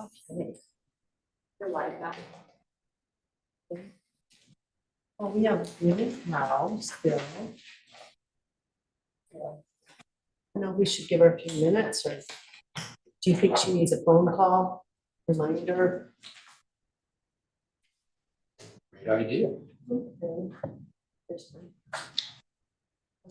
Okay. You're like that. Oh, we have minutes now still. I know we should give her a few minutes, or do you think she needs a phone call reminder? Great idea. Okay. There's my-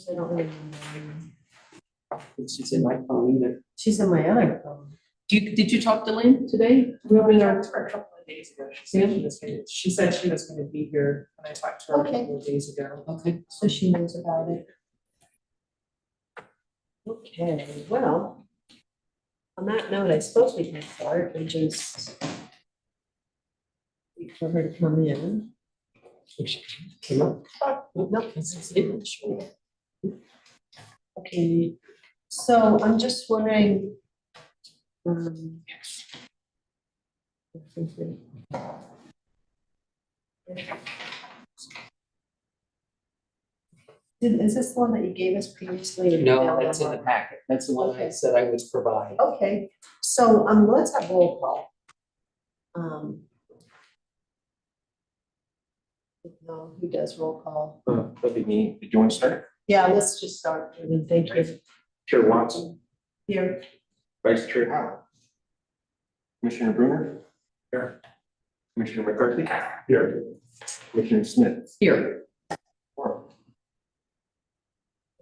I don't really know. She's in my phone either. She's in my other phone. Did you talk to Lynn today? We talked to her a couple of days ago. She said she was gonna be here when I talked to her a Okay. couple of days ago. Okay. So she knows about it. Okay, well, on that note, I suppose we can start and just wait for her to come in. Nope. Okay, so I'm just wondering. Is this the one that you gave us previously? or No, emailed that's in the us? packet. That's the one I Okay. said I would provide. Okay, so let's have roll call. No, who does roll call? That'd be me. Did you want to start? Yeah, let's just start, and thank you. Chair Watson, Here, Vice Chair. Commissioner Bruner. Here. Commissioner McCarthy. Here. Commissioner Smith. Here.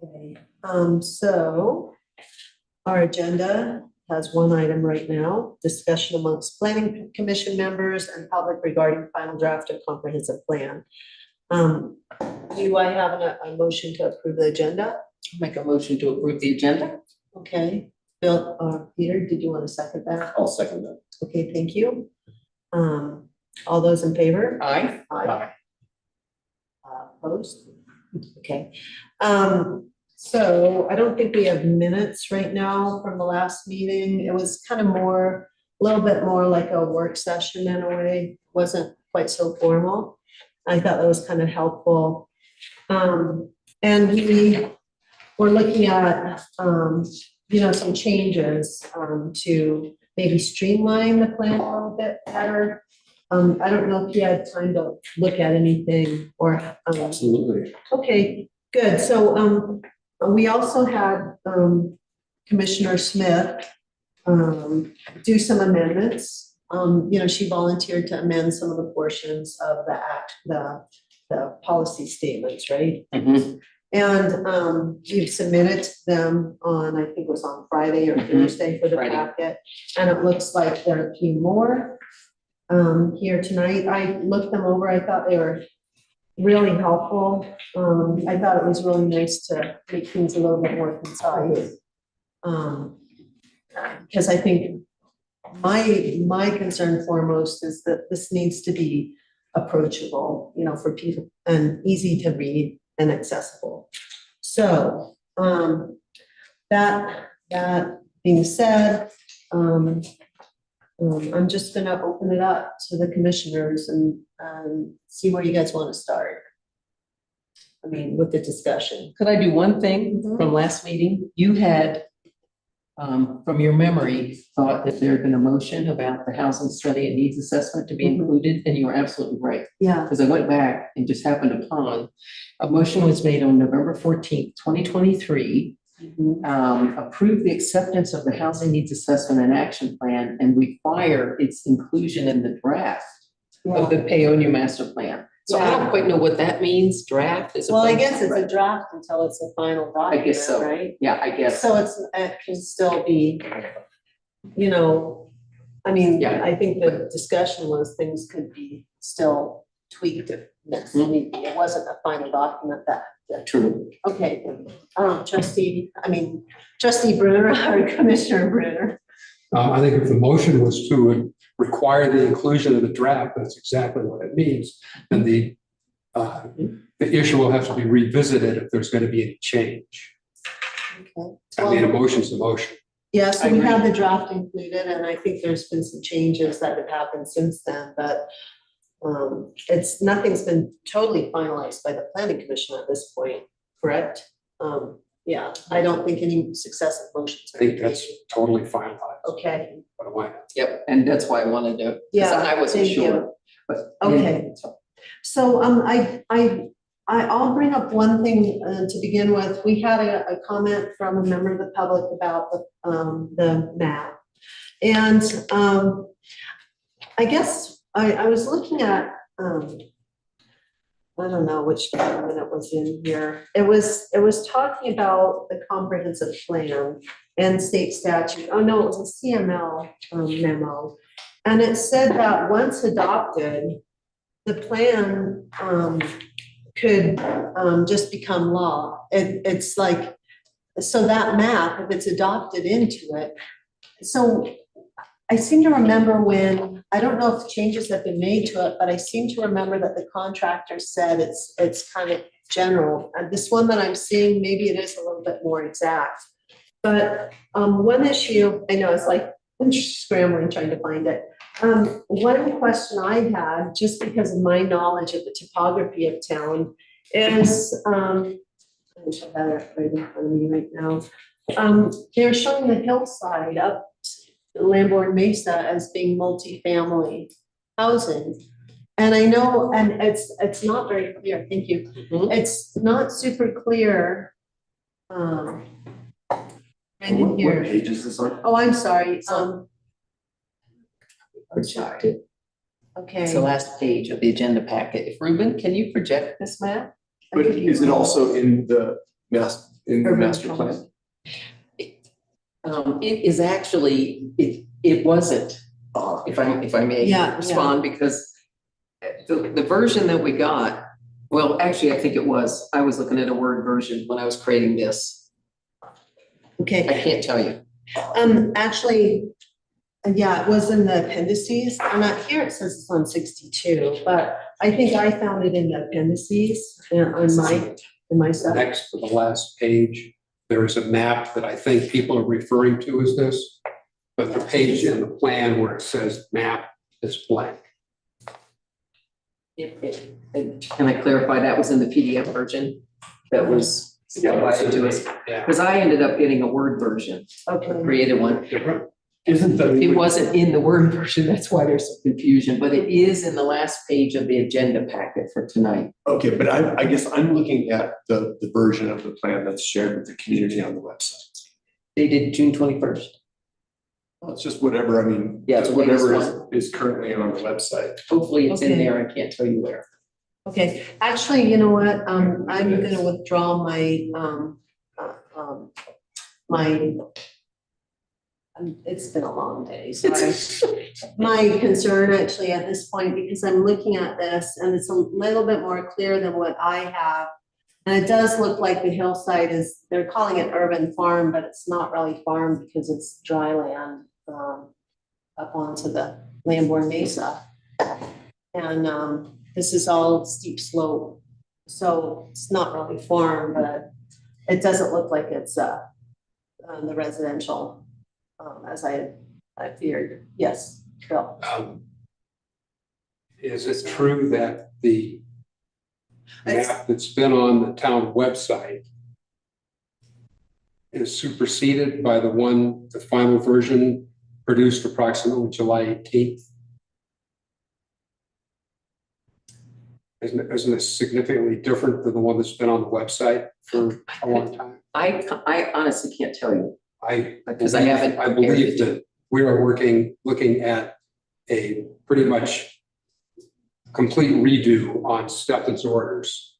okay, so our agenda has one item right now, discussion amongst planning commission members and public regarding final draft of comprehensive plan. Do I have a motion to approve the agenda? Make a motion to approve the agenda. Okay, Bill, Peter, did you want to second that? I'll second that. Okay, thank you. All those in favor? Aye. Aye. Opposed? Okay. So I don't think we have minutes right now from the last meeting. It was kind of a little bit more like a work session in a way. Wasn't quite so formal. I thought that was kind of helpful. And we were looking at, some changes, to maybe streamline the plan a little bit better. I don't know if you had time to look at anything or, Absolutely. okay, good. So, we also had, Commissioner Smith, do some amendments. She volunteered to amend some of the portions of the act, the policy statements, right? Mhm. And, we've submitted them on, I think it was on Friday or Mhm. Thursday for the Friday. packet. And it looks like there are a few more, here tonight. I looked them over. I thought they were really helpful. I thought it was really nice to make things a little bit more concise. Because I think my concern foremost is that this needs to be approachable, for people and easy to read and accessible. So, that being said, I'm just gonna open it up to the commissioners and, see where you guys want to start. I mean, with the discussion. Could I do one thing Mhm. from last meeting? You had, from your memory, thought that there had been a motion about the housing study and needs assessment to be Mhm. included, and you were absolutely right. Yeah. Because I went back and just happened upon, a motion was made on November 14th, 2023. Approve the acceptance of the housing needs assessment and action plan and require its inclusion in the draft of the Paonia master plan. So I don't quite know what that means, draft is. Well, I guess it's a draft until it's a final document, guess so. right? Yeah, I guess. So it can still be, Yeah. I think the discussion was things could be still tweaked if necessary. It wasn't a final document that. True. Okay, trustee Bruner or Commissioner Bruner. I think if the motion was to require the inclusion of the draft, that's exactly what it means. And the issue will have to be revisited if there's going to be any change. Okay. I mean, a motion's a motion. Yeah, so I we agree. have the draft included, and I think there's been some changes that have happened since then, but nothing's been totally finalized by the planning commission at this point, correct? Yeah, I don't think any successive motions. I think that's totally finalized. Okay, By the way. Yep, and that's why I wanted to, because Yeah, I wasn't thank you. sure. But Okay. so, I'll bring up one thing, to begin with. We had a comment from a member of the public about the map. And, I guess I was looking at, I don't know which document it was in here. It was talking about the comprehensive plan and state statute. Oh, no, it was a CML memo. And it said that once adopted, the plan could just become law. It's like, so that map, if it's adopted into it, so I seem to remember when, I don't know if changes have been made to it, but I seem to remember that the contractor said it's kind of general. And this one that I'm seeing, maybe it is a little bit more exact. But one issue, I know it's like, I'm scrambling trying to find it. One question I had, just because of my knowledge of the topography of town, is, I wish I had it right in front of me right now. They're showing the hillside up Lamborn Mesa as being multifamily housing. And I know, and it's not very clear, thank you. Mhm. It's not super clear. Right in What here. page is this on? Oh, I'm sorry, Projected. okay. It's the last page of the agenda packet. If Ruben, can you project this map? But is it also in the Urban master plan? plans. It is actually, it wasn't, if I may Yeah, respond, because the version that we got, well, actually, I think it was, I was looking at a Word version when I was creating this. Okay, I can't tell you. actually, yeah, it was in the appendices, and here it says it's on 62, but I think I found it in the appendices on my stuff. Next to the last page, there is a map that I think people are referring to as this, but the page in the plan where it says map is blank. Can I clarify, that was in the PDF version that was provided to us? Yeah. Because I ended up getting a Word version, Okay, created one. Isn't the? It wasn't in the Word version, that's why there's some confusion, but it is in the last page of the agenda packet for tonight. Okay, but I guess I'm looking at the version of the plan that's shared with the community on the website. Dated June 21st. Well, it's just whatever, I mean, Yeah, just the latest whatever is currently on the website. Hopefully it's in Okay. there, I can't tell you where. okay, actually, you know what, I'm gonna withdraw my, it's been a long day, sorry. My concern actually at this point, because I'm looking at this and it's a little bit more clear than what I have. And it does look like the hillside is, they're calling it urban farm, but it's not really farm because it's dry land, up onto the Lamborn Mesa. And, this is all steep slope, so it's not really farm, but it doesn't look like it's, the residential, as I feared. Yes, Bill. Is it true that the map that's been on the town website is superseded by the final version produced approximately July 18th? Isn't it significantly different than the one that's been on the website for a long time? I honestly can't tell you. Because I haven't I compared believe the that we are looking at a pretty much complete redo on Stephen's orders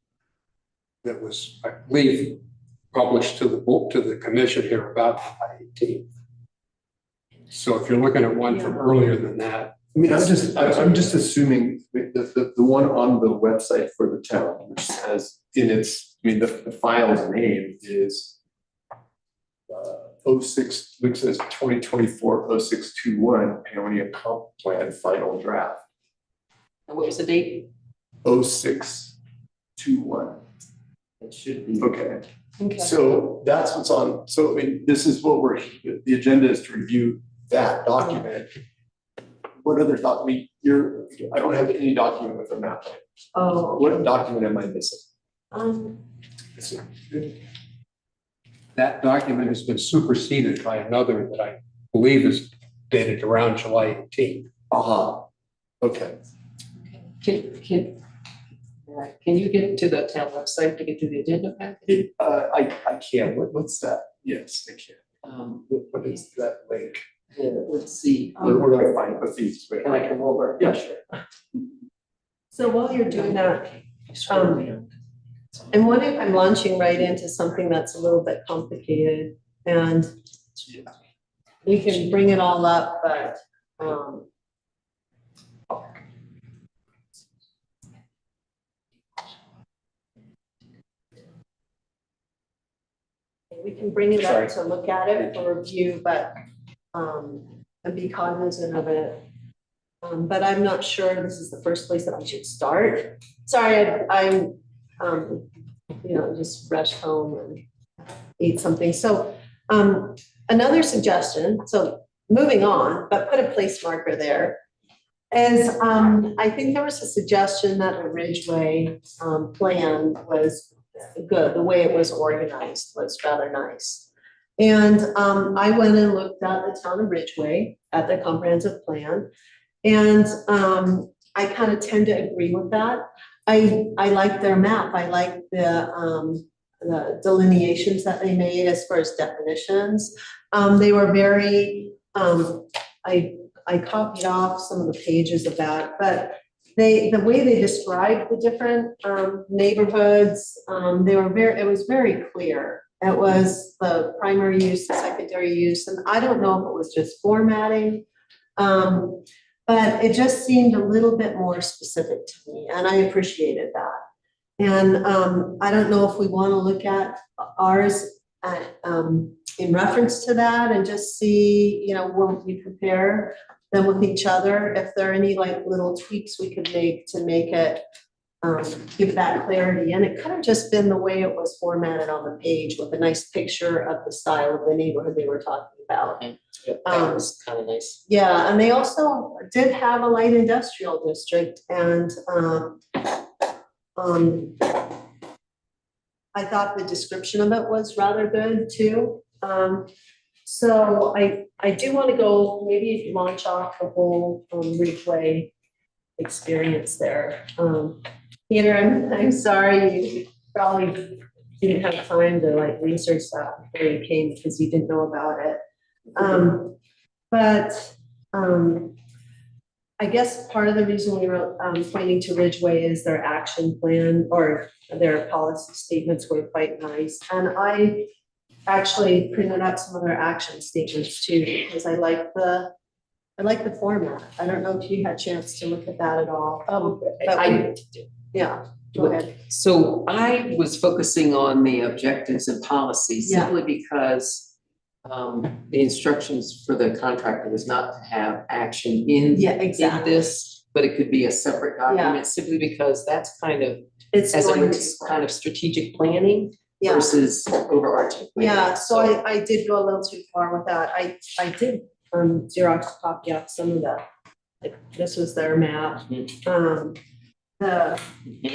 that was, I believe, published to the commission here about July 18th. So if you're looking at one from earlier than that, I mean, I'm just assuming the one on the website for the town, which has in its, I mean, the file's name is 06, which says 2024-0621 Paonia Comp Plan Final Draft, And what was the date? 0621. It should be. Okay, Okay. so that's what's on, so I mean, this is what the agenda is to review that document. What other document, I don't have any document with a map. Oh, What document am I missing? that document has been superseded by another that I believe is dated around July 18th. Okay. Can you get to the town website to get to the agenda package? I can, what's that? Yes, I can. What is that link? Let's see. We're gonna find the feeds. Can I come over? Yeah, sure. So while you're doing that, I'm wondering if I'm launching right into something that's a little bit complicated, and we can bring it all up, but, we can bring it up to look at it for review, but, and be cognizant of it. But I'm not sure this is the first place that I should start. Sorry, I'm, just rushed home and ate something. So, another suggestion, so moving on, but put a place marker there, is, I think there was a suggestion that the Ridgeway, plan was good. The way it was organized was rather nice. And, I went and looked at the town of Ridgeway at the comprehensive plan. And I kind of tend to agree with that. I like their map. I like the delineations that they made as far as definitions. They were very, I copied off some of the pages of that, but the way they described the different neighborhoods, it was very clear. It was the primary use, the secondary use, and I don't know if it was just formatting. But it just seemed a little bit more specific to me, and I appreciated that. And I don't know if we want to look at ours in reference to that and just see, when we compare them with each other, if there are any like little tweaks we could make to make it give that clarity. And it could have just been the way it was formatted on the page with a nice picture of the style of the neighborhood they were talking about. That was kind of nice. Yeah, and they also did have a light industrial district, and I thought the description of it was rather good too. So I do want to go maybe launch off the whole Ridgeway experience there. Peter, I'm sorry, you probably didn't have time to like research that before you came because you didn't know about it. But I guess part of the reason we were pointing to Ridgeway is their action plan or their policy statements were quite nice. And I actually printed out some of their action statements too, because I like the format. I don't know if you had a chance to look at that at all. Yeah, go ahead. So I was focusing on the objectives and policies Yeah. simply because the instructions for the contractor was not to have action in this, but it could be a separate document simply because that's kind of It's as going a to, kind of strategic planning yeah. versus overarching. planning. Yeah, so I did go a little too far with that. I did Xerox copy out some of the, like, this was their map. I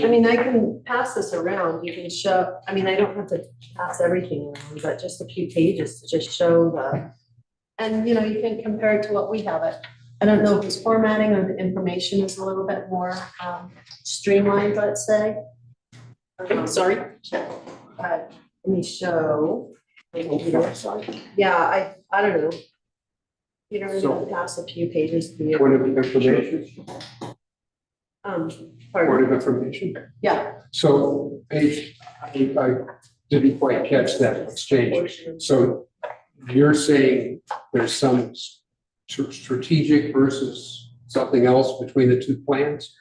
mean, I can pass this around. You can show, I mean, I don't have to pass everything around, but just a few pages to just show and you can compare it to what we have it. I don't know if it's formatting or the information is a little bit more streamlined, let's say. Sorry? Let me show. Yeah, I don't know. Peter, I'm gonna pass a few pages to you. Point of information, Pardon? point of information. Yeah. So I didn't quite catch that exchange. So you're saying there's some strategic versus something else between the two plans?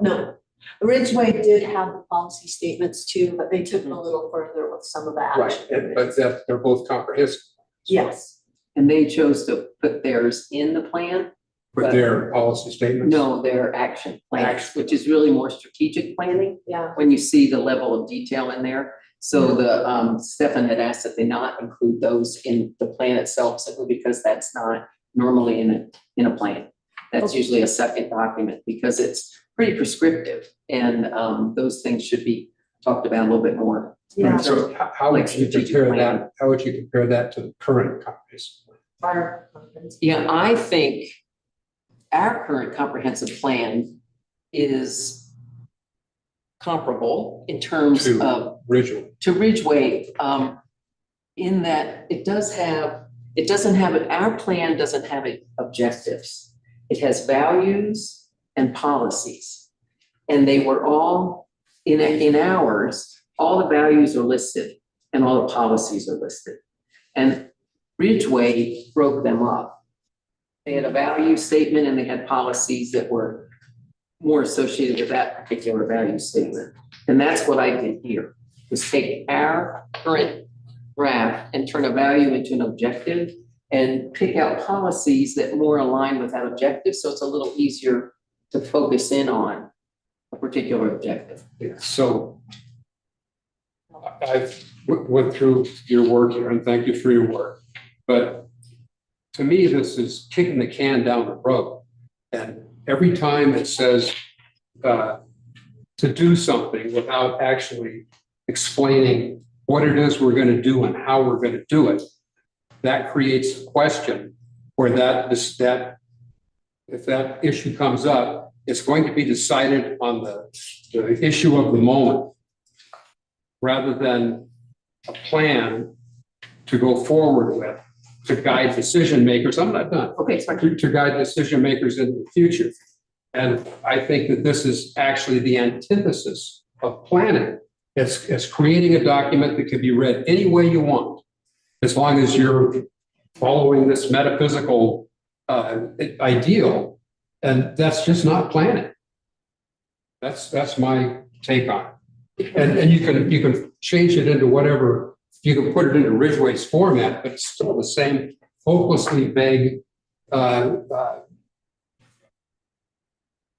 No, Ridgeway did have the policy statements too, but they took it a little further with some of the Right, action. but they're both comprehensive. Yes, And they chose to put theirs in the plan. With their policy statements? No, their action plans, Action. which is really more strategic planning yeah, when you see the level of detail in there. So the Stefan had asked that they not include those in the plan itself simply because that's not normally in a plan. That's Okay. usually a second document because it's pretty prescriptive and those things should be talked about a little bit more. Yeah, So how would you strategic compare plan. that, how would you compare that to the current comprehensive plan? fire conference. Yeah, I think our current comprehensive plan is comparable in terms To- of Originally, to Ridgeway, in that it doesn't have it, our plan doesn't have objectives. It has values and policies. And they were all, in ours, all the values are listed and all the policies are listed. And Ridgeway broke them up. They had a value statement and they had policies that were more associated with that particular value statement. And that's what I did here, was take our current draft and turn a value into an objective and pick out policies that more align with that objective, so it's a little easier to focus in on a particular objective. yeah, so I've went through your work here and thank you for your work. But to me, this is kicking the can down the road. And every time it says to do something without actually explaining what it is we're going to do and how we're going to do it, that creates a question where if that issue comes up, it's going to be decided on the issue of the moment rather than a plan to go forward with, to guide decision makers. I'm not done. Okay, sorry. To guide decision makers in the future. And I think that this is actually the antithesis of planning. It's creating a document that can be read any way you want, as long as you're following this metaphysical ideal. And that's just not planning. That's my take on it. And you can change it into whatever, you can put it into Ridgeway's format, but it's still the same hopelessly vague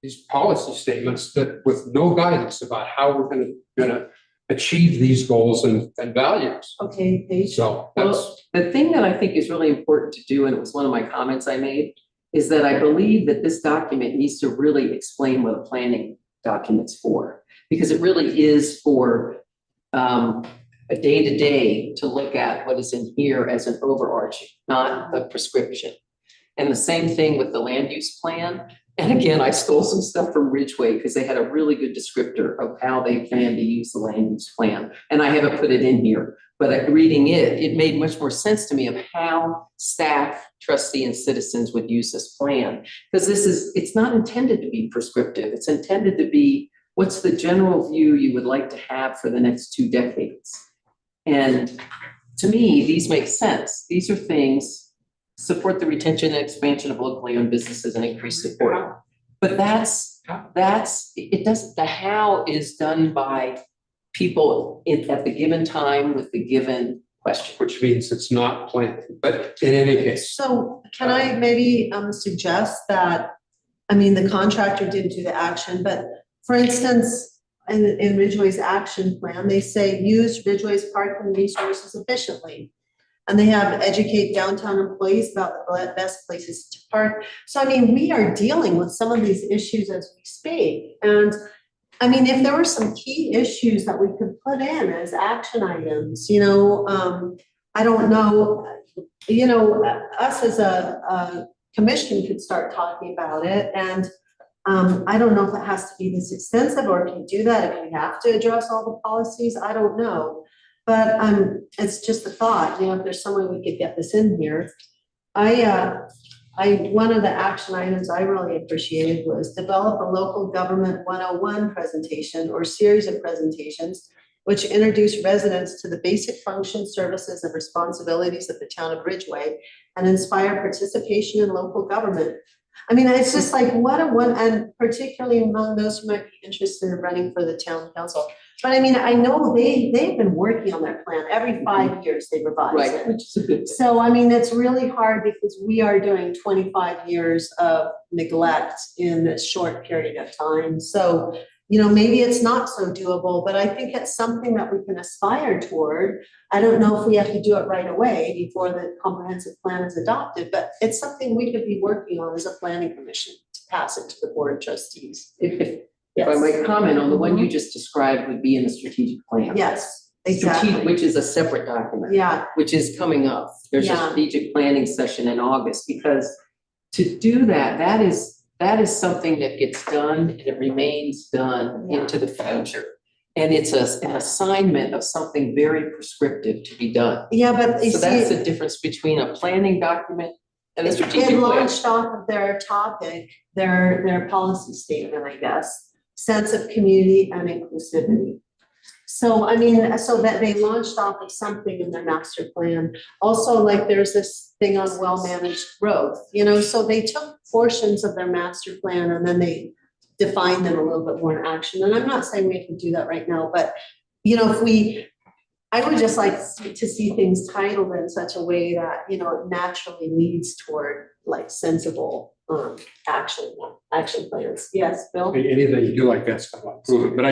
these policy statements that with no guidance about how we're gonna achieve these goals and values. Okay, Paige. So that's, Well, the thing that I think is really important to do, and it was one of my comments I made, is that I believe that this document needs to really explain what a planning document's for. Because it really is for a day-to-day to look at what is in here as an overarching, not the prescription. And the same thing with the land use plan. And again, I stole some stuff from Ridgeway because they had a really good descriptor of how they plan to use the land use plan. And I haven't put it in here, but reading it, it made much more sense to me of how staff, trustee, and citizens would use this plan. Because it's not intended to be prescriptive. It's intended to be, what's the general view you would like to have for the next 2 decades? And to me, these make sense. These are things, support the retention and expansion of locally owned businesses and increase support. But it doesn't, the how is done by people at the given time with the given question. which means it's not planning, but in any case. So can I maybe suggest that, I mean, the contractor didn't do the action, but for instance, in Ridgeway's action plan, they say use Ridgeway's parking resources efficiently. And they have educate downtown employees about the best places to park. So I mean, we are dealing with some of these issues as we speak. And I mean, if there were some key issues that we could put in as action items, I don't know, us as a commission could start talking about it. And I don't know if it has to be this extensive or if you do that, if we have to address all the policies, I don't know. But it's just a thought, if there's some way we could get this in here. One of the action items I really appreciated was develop a local government 101 presentation or series of presentations which introduce residents to the basic functions, services, and responsibilities of the town of Ridgeway and inspire participation in local government. I mean, it's just like and particularly among those who might be interested in running for the town council. But I mean, I know they've been working on their plan. Every 5 years they revise Right, it. which is a good thing. So, I mean, it's really hard because we are doing 25 years of neglect in a short period of time. So, maybe it's not so doable, but I think it's something that we can aspire toward. I don't know if we have to do it right away before the comprehensive plan is adopted, but it's something we could be working on as a planning commission to pass it to the board of trustees. If I Yes. might comment on the one you just described would be in the strategic plan. Yes, Strategic, exactly. which is a separate document. Yeah, Which is coming up. There's a Yeah. strategic planning session in August, because to do that, that is something that gets done and it remains done Yeah. into the future. And it's an assignment of something very prescriptive to be done. yeah, but you So that's see, the difference between a planning document and a it strategic plan. launched off of their topic, their policy statement, I guess, sense of community and inclusivity. So, I mean, so that they launched off of something in their master plan. Also, like, there's this thing on well-managed growth, so they took portions of their master plan and then they defined them a little bit more in action. And I'm not saying we can do that right now, but, I would just like to see things titled in such a way that, it naturally leads toward like sensible, action plans. Yes, Bill? Anything you do like that's going to improve it, but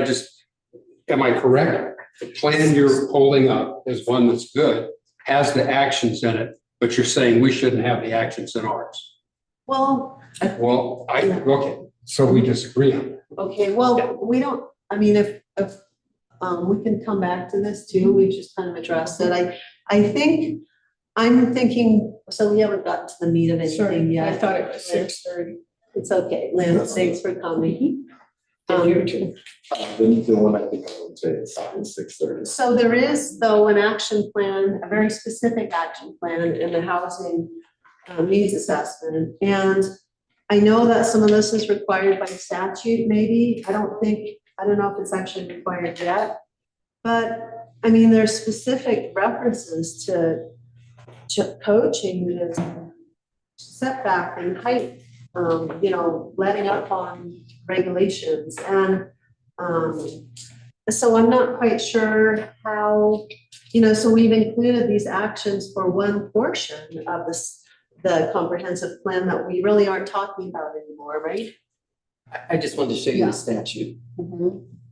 am I correct? The plan you're holding up is one that's good, has the actions in it, but you're saying we shouldn't have the actions in ours. Well, Well, okay, so we disagree on that. okay, well, we don't, I mean, if, we can come back to this too, we've just kind of addressed it. I'm thinking, so we haven't gotten to the meat of anything yet. I thought it was 6:30. It's okay, Lynn, thanks for coming. The one I think I would say is 6:30. So there is, though, an action plan, a very specific action plan in the housing needs assessment. And I know that some of this is required by statute, maybe. I don't know if it's actually required yet. But, I mean, there's specific references to coaching and setback and height, letting up on regulations. And so I'm not quite sure how, so we've included these actions for one portion of the comprehensive plan that we really aren't talking about anymore, right? I just wanted to show you Yeah. the statute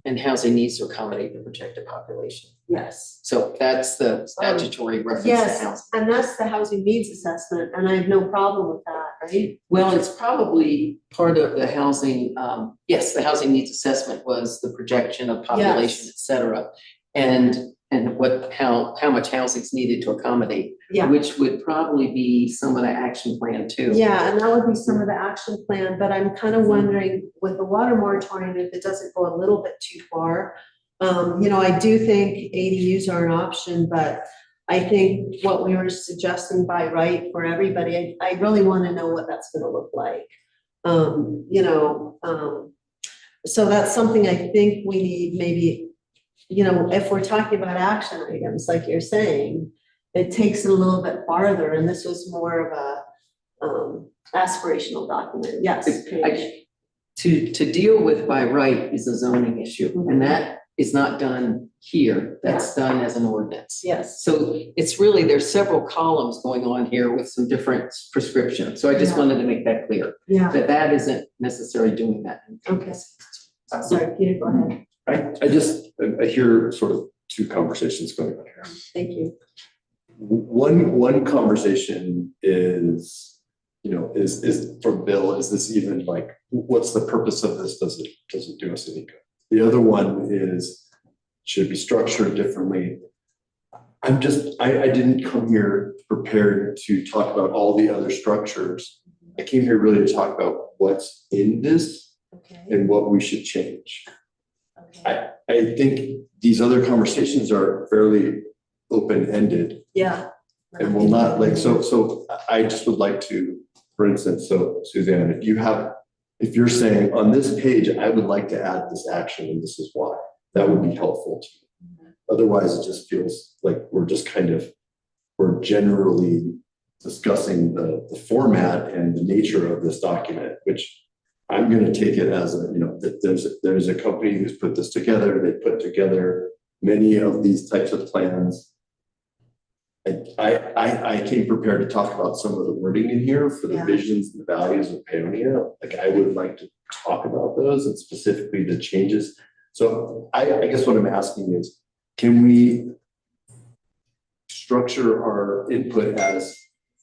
and housing needs to accommodate the projected population. Yes. So that's the statutory reference to Yes, housing. and that's the housing needs assessment, and I have no problem with that, right? Well, it's probably part of the housing, yes, the housing needs assessment was the projection of population, et cetera. And how much housing is needed to accommodate, Yeah. which would probably be some of the action plan too. Yeah, and that would be some of the action plan, but I'm kind of wondering with the water moratorium, if it doesn't go a little bit too far. I do think ADUs are an option, but I think what we were suggesting by right for everybody, I really want to know what that's gonna look like. So that's something I think we need maybe, if we're talking about action items, like you're saying, it takes it a little bit farther, and this was more of a aspirational document, yes. Paige. To deal with by right is a zoning issue, and that is not done here, that's done as an ordinance. Yes, So it's really, there's several columns going on here with some different prescriptions, so I just Yeah. wanted to make that clear, yeah, that isn't necessarily doing that. okay. Sorry, Peter, go ahead, I hear sort of two conversations going on here. thank you. One conversation is, is from Bill, is this even like, what's the purpose of this? Does it do us any good? The other one is, should it be structured differently? I didn't come here prepared to talk about all the other structures. I came here really to talk about what's in this Okay, and what we should change. okay, I think these other conversations are fairly open-ended yeah. and will not so I just would like to, for instance, so Suzanne, if you're saying on this page, I would like to add this action and this is why, that would be helpful to me. Otherwise, it just feels like we're generally discussing the format and the nature of this document, which I'm going to take it as that there's a company who's put this together. They put together many of these types of plans. I came prepared to talk about some of the wording in here for the Yeah. visions and the values of Paonia. Like, I would like to talk about those and specifically the changes. So I guess what I'm asking is, can we structure our input as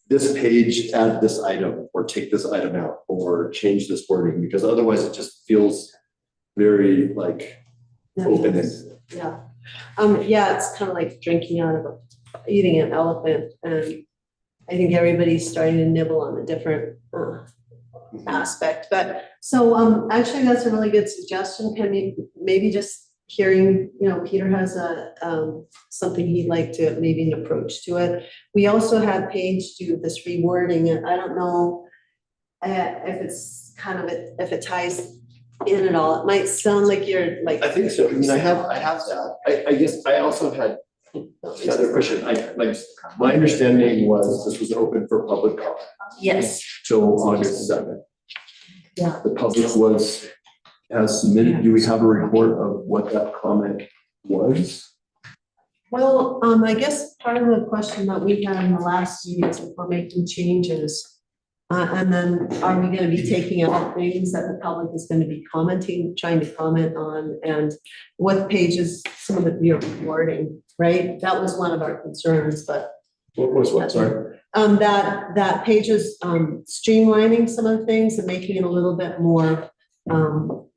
this page, add this item, or take this item out, or change this wording? Because otherwise it just feels very like open-ended. Yeah, yeah, it's kind of like drinking out of eating an elephant, and I think everybody's starting to nibble on a different aspect, but, so, actually, that's a really good suggestion, can maybe just hearing, Peter has something he'd like to, maybe an approach to it. We also had Paige do this rewording, and I don't know if it's kind of, if it ties in at all, it might sound like you're like. I think so. I mean, I have that. I guess I also had another question. My understanding was this was open for public comment Yes. till August 7th. Yeah. The public has submitted. Do we have a report of what that comment was? Well, I guess part of the question that we had in the last meeting is if we're making changes. And then are we gonna be taking out things that the public is gonna be trying to comment on, and what pages, some of your wording, right? That was one of our concerns, but What was what? Sorry. that pages, streamlining some of the things and making it a little bit more,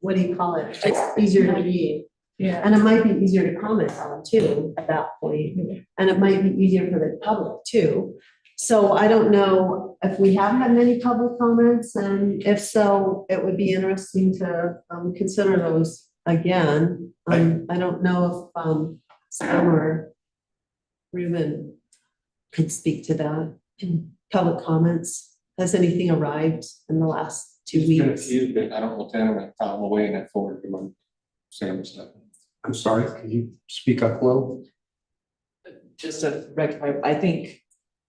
what do you call it? Just easier to read. Yeah. And it might be easier to comment on too at that point, and it might be easier for the public too. So I don't know if we have had many public comments, and if so, it would be interesting to consider those again. I don't know if Sam or Ruben could speak to that in public comments. Has anything arrived in the last 2 There's been a weeks? few, but I don't know if they're I'm away and I forwarded them on Sam stuff. I'm sorry, can you speak up a little? Just to rectify, I think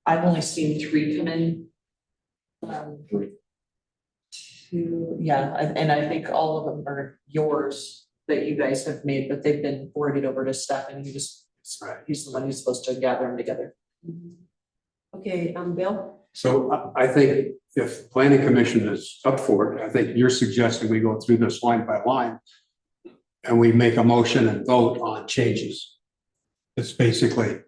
I've only seen 3 come in. Two, yeah, and I think all of them are yours that you guys have made, but they've been forwarded over to Stefan. He's the one who's supposed to gather them together. Okay, Bill? So I think if planning commission is up for it, I think you're suggesting we go through this line by line and we make a motion and vote on changes. It's basically,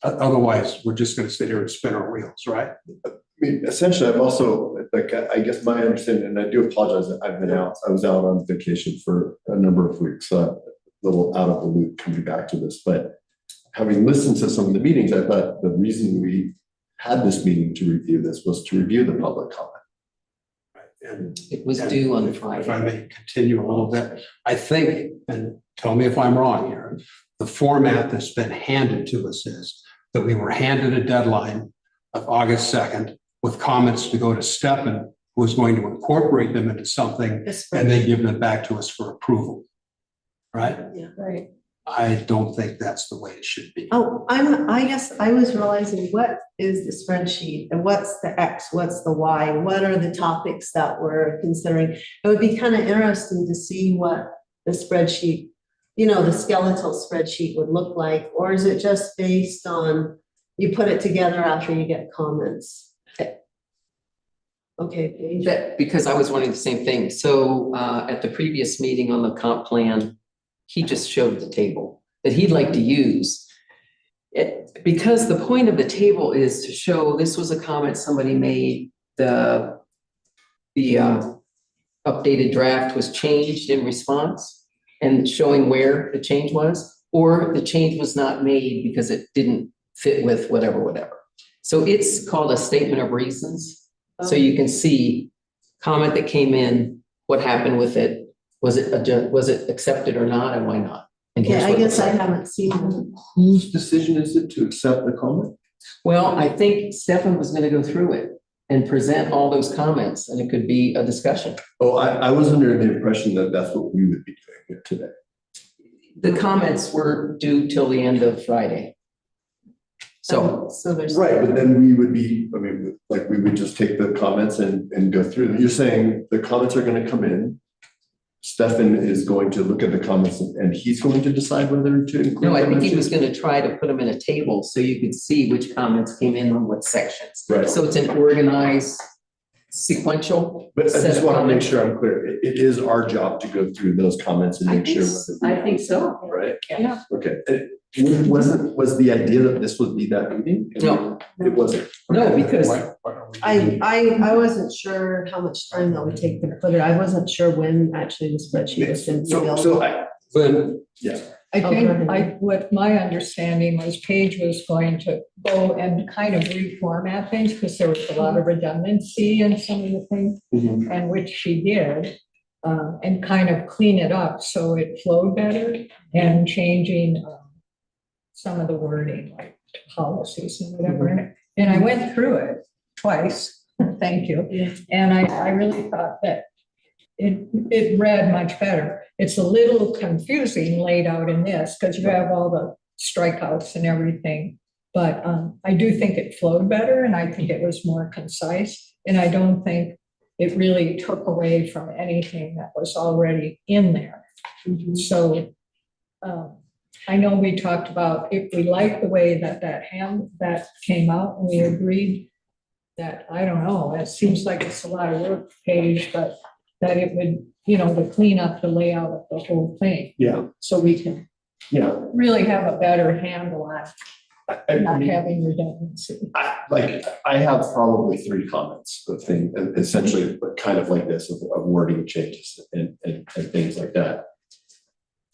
otherwise, we're just gonna sit here and spin our wheels, right? I mean, essentially, I've also, like, I guess my understanding, and I do apologize that I've been out, I was out on vacation for a number of weeks, a little out of the loop coming back to this, but having listened to some of the meetings, I thought the reason we had this meeting to review this was to review the public comment. And It was due on if I Friday. may continue a little bit, I think, and tell me if I'm wrong here, the format that's been handed to us is that we were handed a deadline of August 2nd with comments to go to Stefan, who was going to incorporate them into something and then give them back to us for approval. Right? Yeah. Right. I don't think that's the way it should be. Oh, I guess I was realizing what is the spreadsheet and what's the X, what's the Y, what are the topics that we're considering? It would be kind of interesting to see what the spreadsheet, the skeletal spreadsheet would look like, or is it just based on, you put it together after you get comments? Okay, Paige. Because I was wondering the same thing. So at the previous meeting on the comp plan, he just showed the table that he'd like to use. Because the point of the table is to show this was a comment somebody made, the updated draft was changed in response and showing where the change was, or the change was not made because it didn't fit with whatever. So it's called a statement of reasons. So you can see comment that came in, what happened with it, was it accepted or not, and why not? And Okay, here's I what it guess I said. haven't seen them. Whose decision is it to accept the comment? Well, I think Stefan was gonna go through it and present all those comments, and it could be a discussion. Oh, I was under the impression that that's what we would be doing here today. The comments were due till the end of Friday. So, There's. Right, but then we would be, I mean, like, we would just take the comments and go through them. You're saying the comments are gonna come in. Stefan is going to look at the comments and he's going to decide whether to include. no, I think them he into- was gonna try to put them in a table so you could see which comments came in on what sections. Right. So it's an organized, sequential. But I set just of want to make comments. sure I'm clear. It is our job to go through those comments and I make think, sure. s- whether we- I think so. Right? Yeah. Okay. Was the idea that this would be that meeting? No. It wasn't. No, because Why I wasn't sure how much time that would take to put it. I wasn't sure when actually the spreadsheet was gonna be So, available. Then, yeah, I Oh, think go ahead. what my understanding was Paige was going to go and kind of reformat things because there was a lot of redundancy in some of the things, and which she did. And kind of clean it up so it flowed better and changing some of the wording, like policies and whatever. And I went through it twice, thank you. Yeah. And I really thought that it read much better. It's a little confusing laid out in this because you have all the strikeouts and everything. But I do think it flowed better and I think it was more concise. And I don't think it really took away from anything that was already in there. So I know we talked about if we like the way that came out, and we agreed that, I don't know, it seems like it's a lot of work, Paige, but that it would, to clean up the layout of the whole thing. yeah, So we can yeah. really have a better handle on I not mean, having redundancy. I have probably 3 comments of things, essentially, but kind of like this, of wording changes and things like that.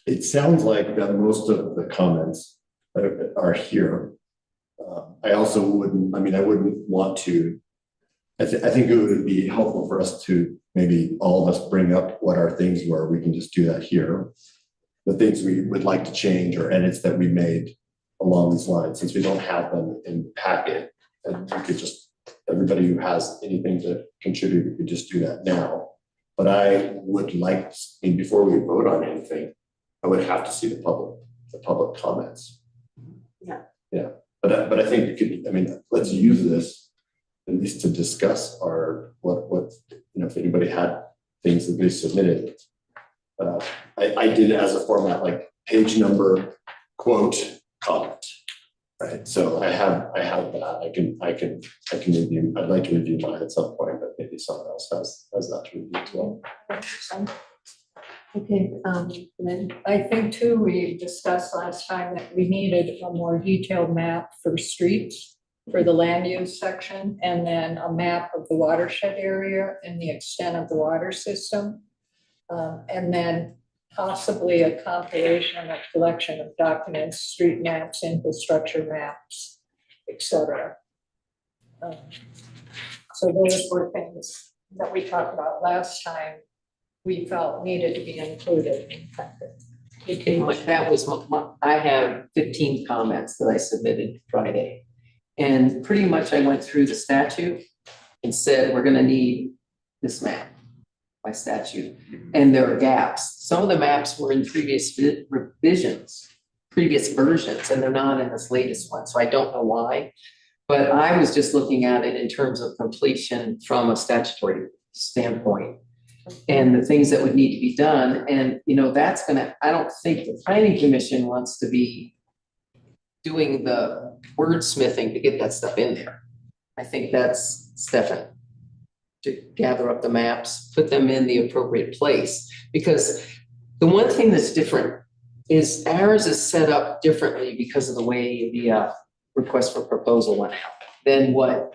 It sounds like that most of the comments are here. I also wouldn't, I wouldn't want to, I think it would be helpful for us to maybe all of us bring up what our things were. We can just do that here. The things we would like to change or edits that we made along these lines, since we don't have them in the packet. And we could just, everybody who has anything to contribute, we could just do that now. But I would like, before we vote on anything, I would have to see the public comments. Yeah. Yeah, but I think it could, let's use this at least to discuss what, if anybody had things that they submitted. I did it as a format, like page number, quote, comment. Right, so I have that. I can review. I'd like to review mine at some point, but maybe someone else has that to review as well. Okay, then, I think too, we discussed last time that we needed a more detailed map for streets for the land use section, and then a map of the watershed area and the extent of the water system. And then possibly a compilation and a collection of documents, street maps, infrastructure maps, et cetera. So those were things that we talked about last time we felt needed to be included in the packet. okay, that was I have 15 comments that I submitted Friday. And pretty much I went through the statute and said, we're gonna need this map by statute. And there are gaps. Some of the maps were in previous revisions, previous versions, and they're not in this latest one. So I don't know why. But I was just looking at it in terms of completion from a statutory standpoint and the things that would need to be done. And, that's I don't think the planning commission wants to be doing the wordsmithing to get that stuff in there. I think that's Stefan, to gather up the maps, put them in the appropriate place. Because the one thing that's different is ours is set up differently because of the way the request for proposal went out than what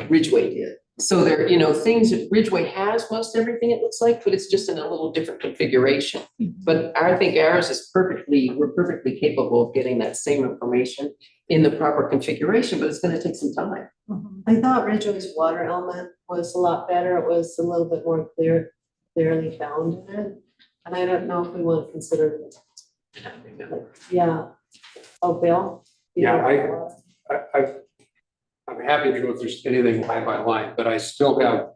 Ridgeway did. So there, things that Ridgeway has most everything it looks like, but it's just in a little different configuration. But I think ours is we're perfectly capable of getting that same information in the proper configuration, but it's going to take some time. I thought Ridgeway's water element was a lot better. It was a little bit more clearly found in it. And I don't know if we want to consider, yeah. Oh, Bill? Yeah, I'm happy to go through anything line by line, but I still have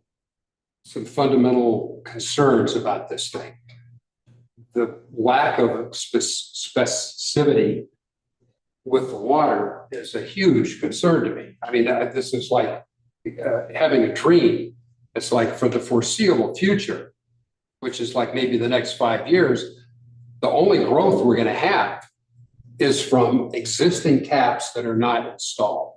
some fundamental concerns about this thing. The lack of specificity with the water is a huge concern to me. This is like having a dream. It's like for the foreseeable future, which is like maybe the next 5 years, the only growth we're going to have is from existing taps that are not installed.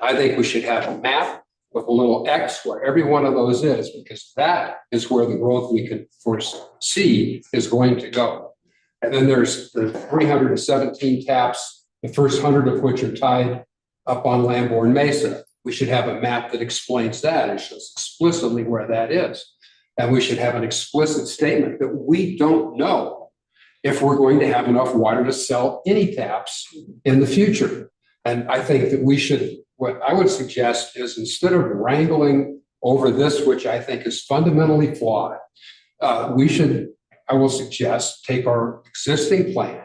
I think we should have a map with a little X where every one of those is, because that is where the growth we can foresee is going to go. And then there's the 317 taps, the first 100 of which are tied up on Lamborn Mesa. We should have a map that explains that and shows explicitly where that is. And we should have an explicit statement that we don't know if we're going to have enough water to sell any taps in the future. And I think that we should, what I would suggest is instead of wrangling over this, which I think is fundamentally flawed, we should, I will suggest, take our existing plan,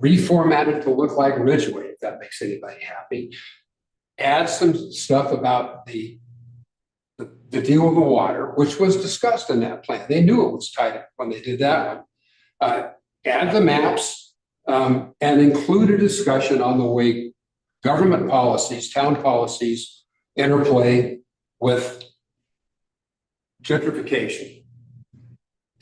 reformat it to look like Ridgeway, if that makes anybody happy, add some stuff about the deal with the water, which was discussed in that plan. They knew it was tight when they did that one. Add the maps and include a discussion on the way government policies, town policies interplay with gentrification.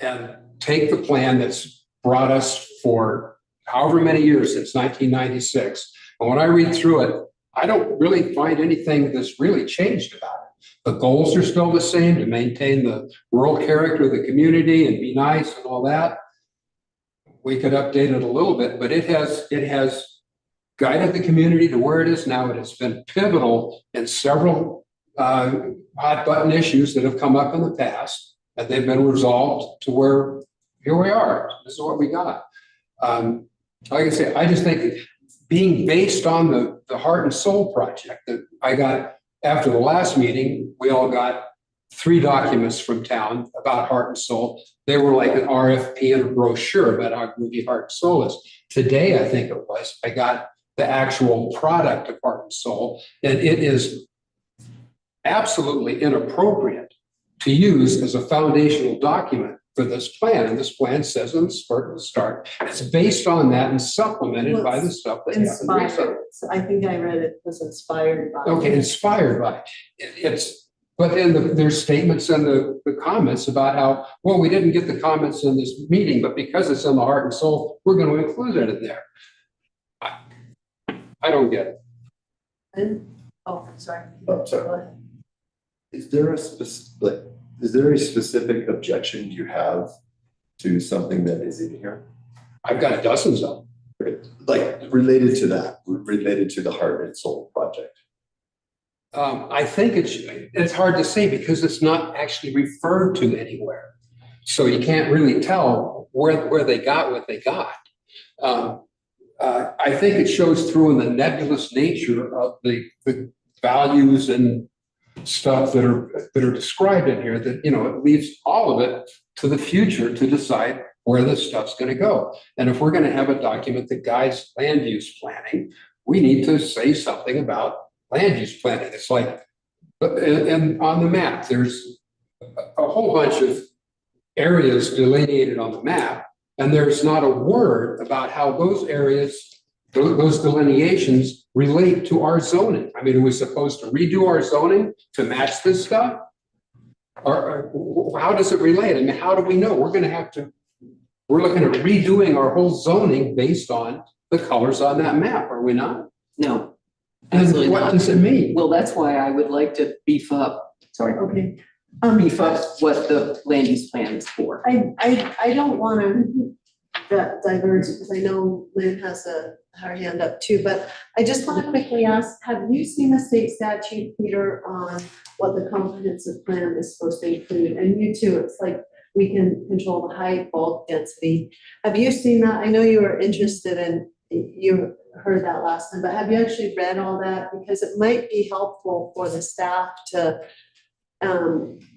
And take the plan that's brought us for however many years since 1996. And when I read through it, I don't really find anything that's really changed about it. The goals are still the same, to maintain the rural character of the community and be nice and all that. We could update it a little bit, but it has guided the community to where it is now. It has been pivotal in several hot button issues that have come up in the past, and they've been resolved to where here we are. This is what we got. Like I say, I just think being based on the Heart and Soul project that I got after the last meeting, we all got 3 documents from town about Heart and Soul. They were like an RFP and a brochure about how movie Heart and Soul is. Today, I think it was, I got the actual product of Heart and Soul, and it is absolutely inappropriate to use as a foundational document for this plan. And this plan says in the start, it's based on that and supplemented by the stuff that happened recently. Inspired. So I think I read it was inspired by. Okay, inspired by it. But then there's statements in the comments about how, well, we didn't get the comments in this meeting, but because it's in the Heart and Soul, we're going to include it in there. I don't get it. And, oh, sorry. Oh, sorry. Go ahead. Is there a specific objection you have to something that is in here? I've got dozens of them. Like related to that, related to the Heart and Soul project? I think it's hard to say because it's not actually referred to anywhere. So you can't really tell where they got what they got. I think it shows through in the nebulous nature of the values and stuff that are described in here, that, you know, it leaves all of it to the future to decide where this stuff's going to go. And if we're going to have a document that guides land use planning, we need to say something about land use planning. It's like, and on the map, there's a whole bunch of areas delineated on the map, and there's not a word about how those areas, those delineations relate to our zoning. I mean, are we supposed to redo our zoning to match this stuff? Or how does it relate? I mean, how do we know? We're looking at redoing our whole zoning based on the colors on that map, are we not? No, And absolutely what not. does it mean? Well, that's why I would like to beef up Okay. beef up what the land use plan is for. I don't want to diverge because I know Lynn has her hand up too, but I just want to quickly ask, have you seen the state statute, Peter, on what the comprehensive plan is supposed to include? And you too, it's like we can control the height, bulk, density. Have you seen that? I know you were interested in, you heard that last time, but have you actually read all that? Because it might be helpful for the staff to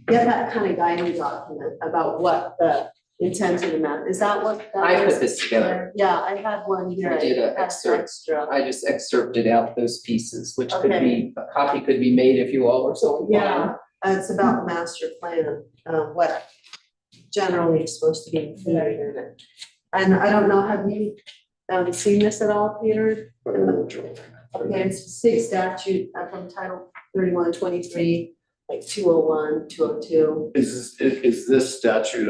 get that kind of guiding document about what the intent of the map, is that what? that I is? put this together. Yeah, I had one here. I did an had excerpt. extra. I just excerpted out those pieces, which could Okay. be, a copy could be made if you all are so inclined. Yeah, it's about the master plan, what generally is supposed to be included in it. And I don't know, have you seen this at all, Peter? Okay, it's a state statute from Title 3123, like 201, 202. Is this statute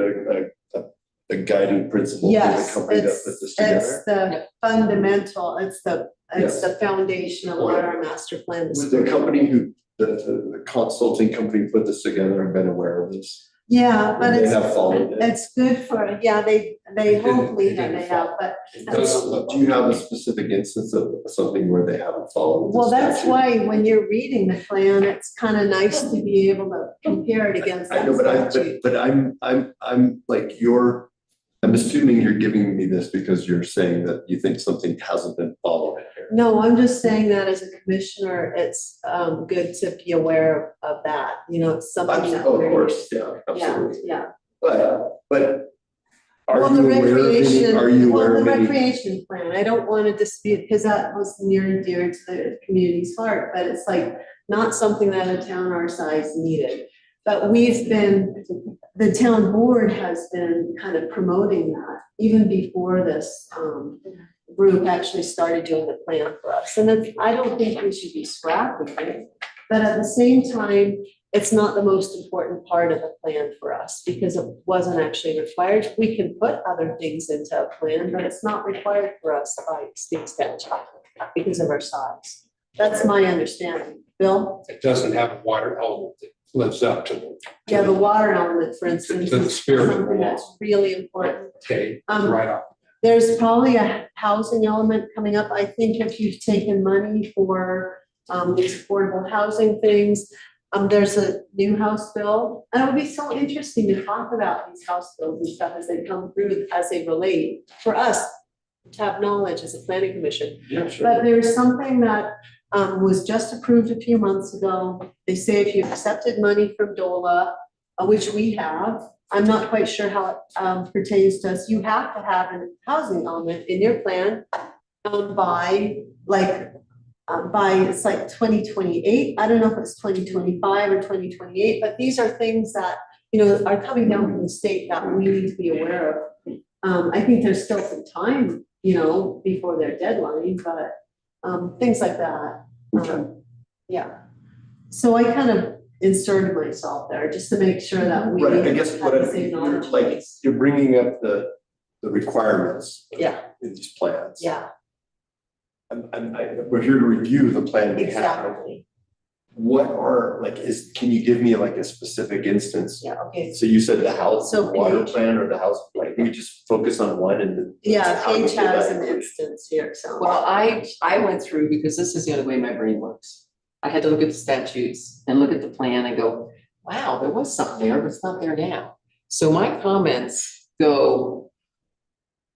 a guiding principle for the Yes, company that it's put this together? the fundamental, it's the foundation of what our master plan is. Was the company the consulting company put this together and been aware of this? Yeah, but They it's, have followed it. it's good for, yeah, they didn't- hopefully they that didn't they have, but. It does look- Do you have a specific instance of something where they haven't followed? the Well, that's statute? why when you're reading the plan, it's kind of nice to be able to compare it against I that know, statute. but I'm like, I'm assuming you're giving me this because you're saying that you think something hasn't been followed here. No, I'm just saying that as a commissioner, it's good to be aware of that, it's something that. Oh, of we're- course, yeah, Yeah, absolutely. yeah. But are Well, you the aware of any, recreation, are you well, aware the of any? recreation plan, I don't want to dispute, because that was near and dear to the community's heart, but it's like not something that a town our size needed. But the town board has been kind of promoting that even before this group actually started doing the plan for us. And I don't think we should be scrapping it, but at the same time, it's not the most important part of the plan for us because it wasn't actually required. We can put other things into a plan, but it's not required for us by state statute because of our size. That's my understanding. Bill? It doesn't have a water element that lives up to the. Yeah, the water element, for instance, To the is spirit of the something law. that's really important. Okay, Um, right off. There's probably a housing element coming up. I think if you've taken money for these affordable housing things, there's a new House bill. And it would be so interesting to talk about these House bills and stuff as they come through, as they relate, for us to have knowledge as a planning commission. Yeah, sure. But there's something that was just approved a few months ago. They say if you accepted money from DOLA, which we have, I'm not quite sure how it pertains to us, you have to have a housing element in your plan by it's like 2028. I don't know if it's 2025 or 2028, but these are things that, are coming down from the state that we need to be aware of. I think there's still some time, before their deadline, but things like that. Yeah. So I kind of inserted myself there just to make sure that we. Right, I guess have what the same knowledge base. you're bringing up the requirements. Yeah. In these plans. Yeah, We're here to review the plan we have. exactly. What are, can you give me like a specific instance? Yeah, okay. So you said the house, So the water Paige- plan or the house, we just focus on one and then. Yeah, how do we Paige get has that an included? instance here, so. Well, I went through, because this is the only way my brain works. I had to look at the statutes and look at the plan and go, wow, there was something there, but it's not there now. So my comments go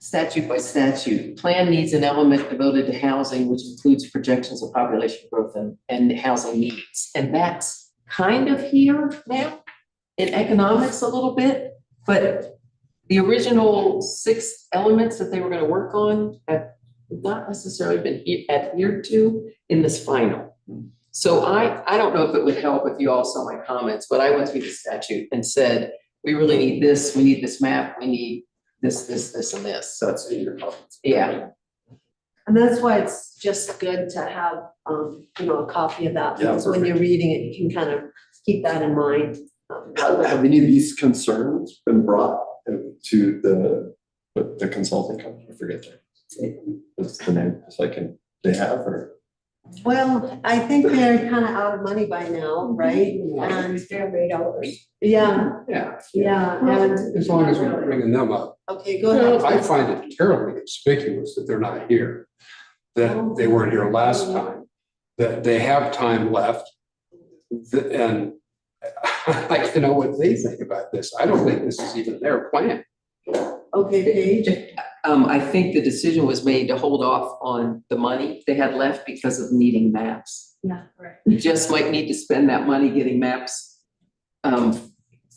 statute by statute. Plan needs an element devoted to housing, which includes projections of population growth and housing needs. And that's kind of here now in economics a little bit, but the original 6 elements that they were gonna work on have not necessarily been adhered to in this final. So I don't know if it would help if you all saw my comments, but I went through the statute and said, we really need this, we need this map, we need this, and this. So that's in your comments. Yeah, And that's why it's just good to have, a copy of that, Yeah, because when you're reading it, you can kind of keep that in mind. Have any of these concerns been brought to the consulting company? I forget what's the name, they have, or? Well, I think they're kind of out of money by now, right? And, They're $8. yeah, Yeah. yeah, Well, and, as long as we're bringing them up. okay, go ahead. I find it terribly conspicuous that they're not here, that they weren't here last time, that they have time left. And I'd like to know what they think about this. I don't think this is even their plan. Okay, Paige, I think the decision was made to hold off on the money they had left because of needing maps. yeah, right. You just might need to spend that money getting maps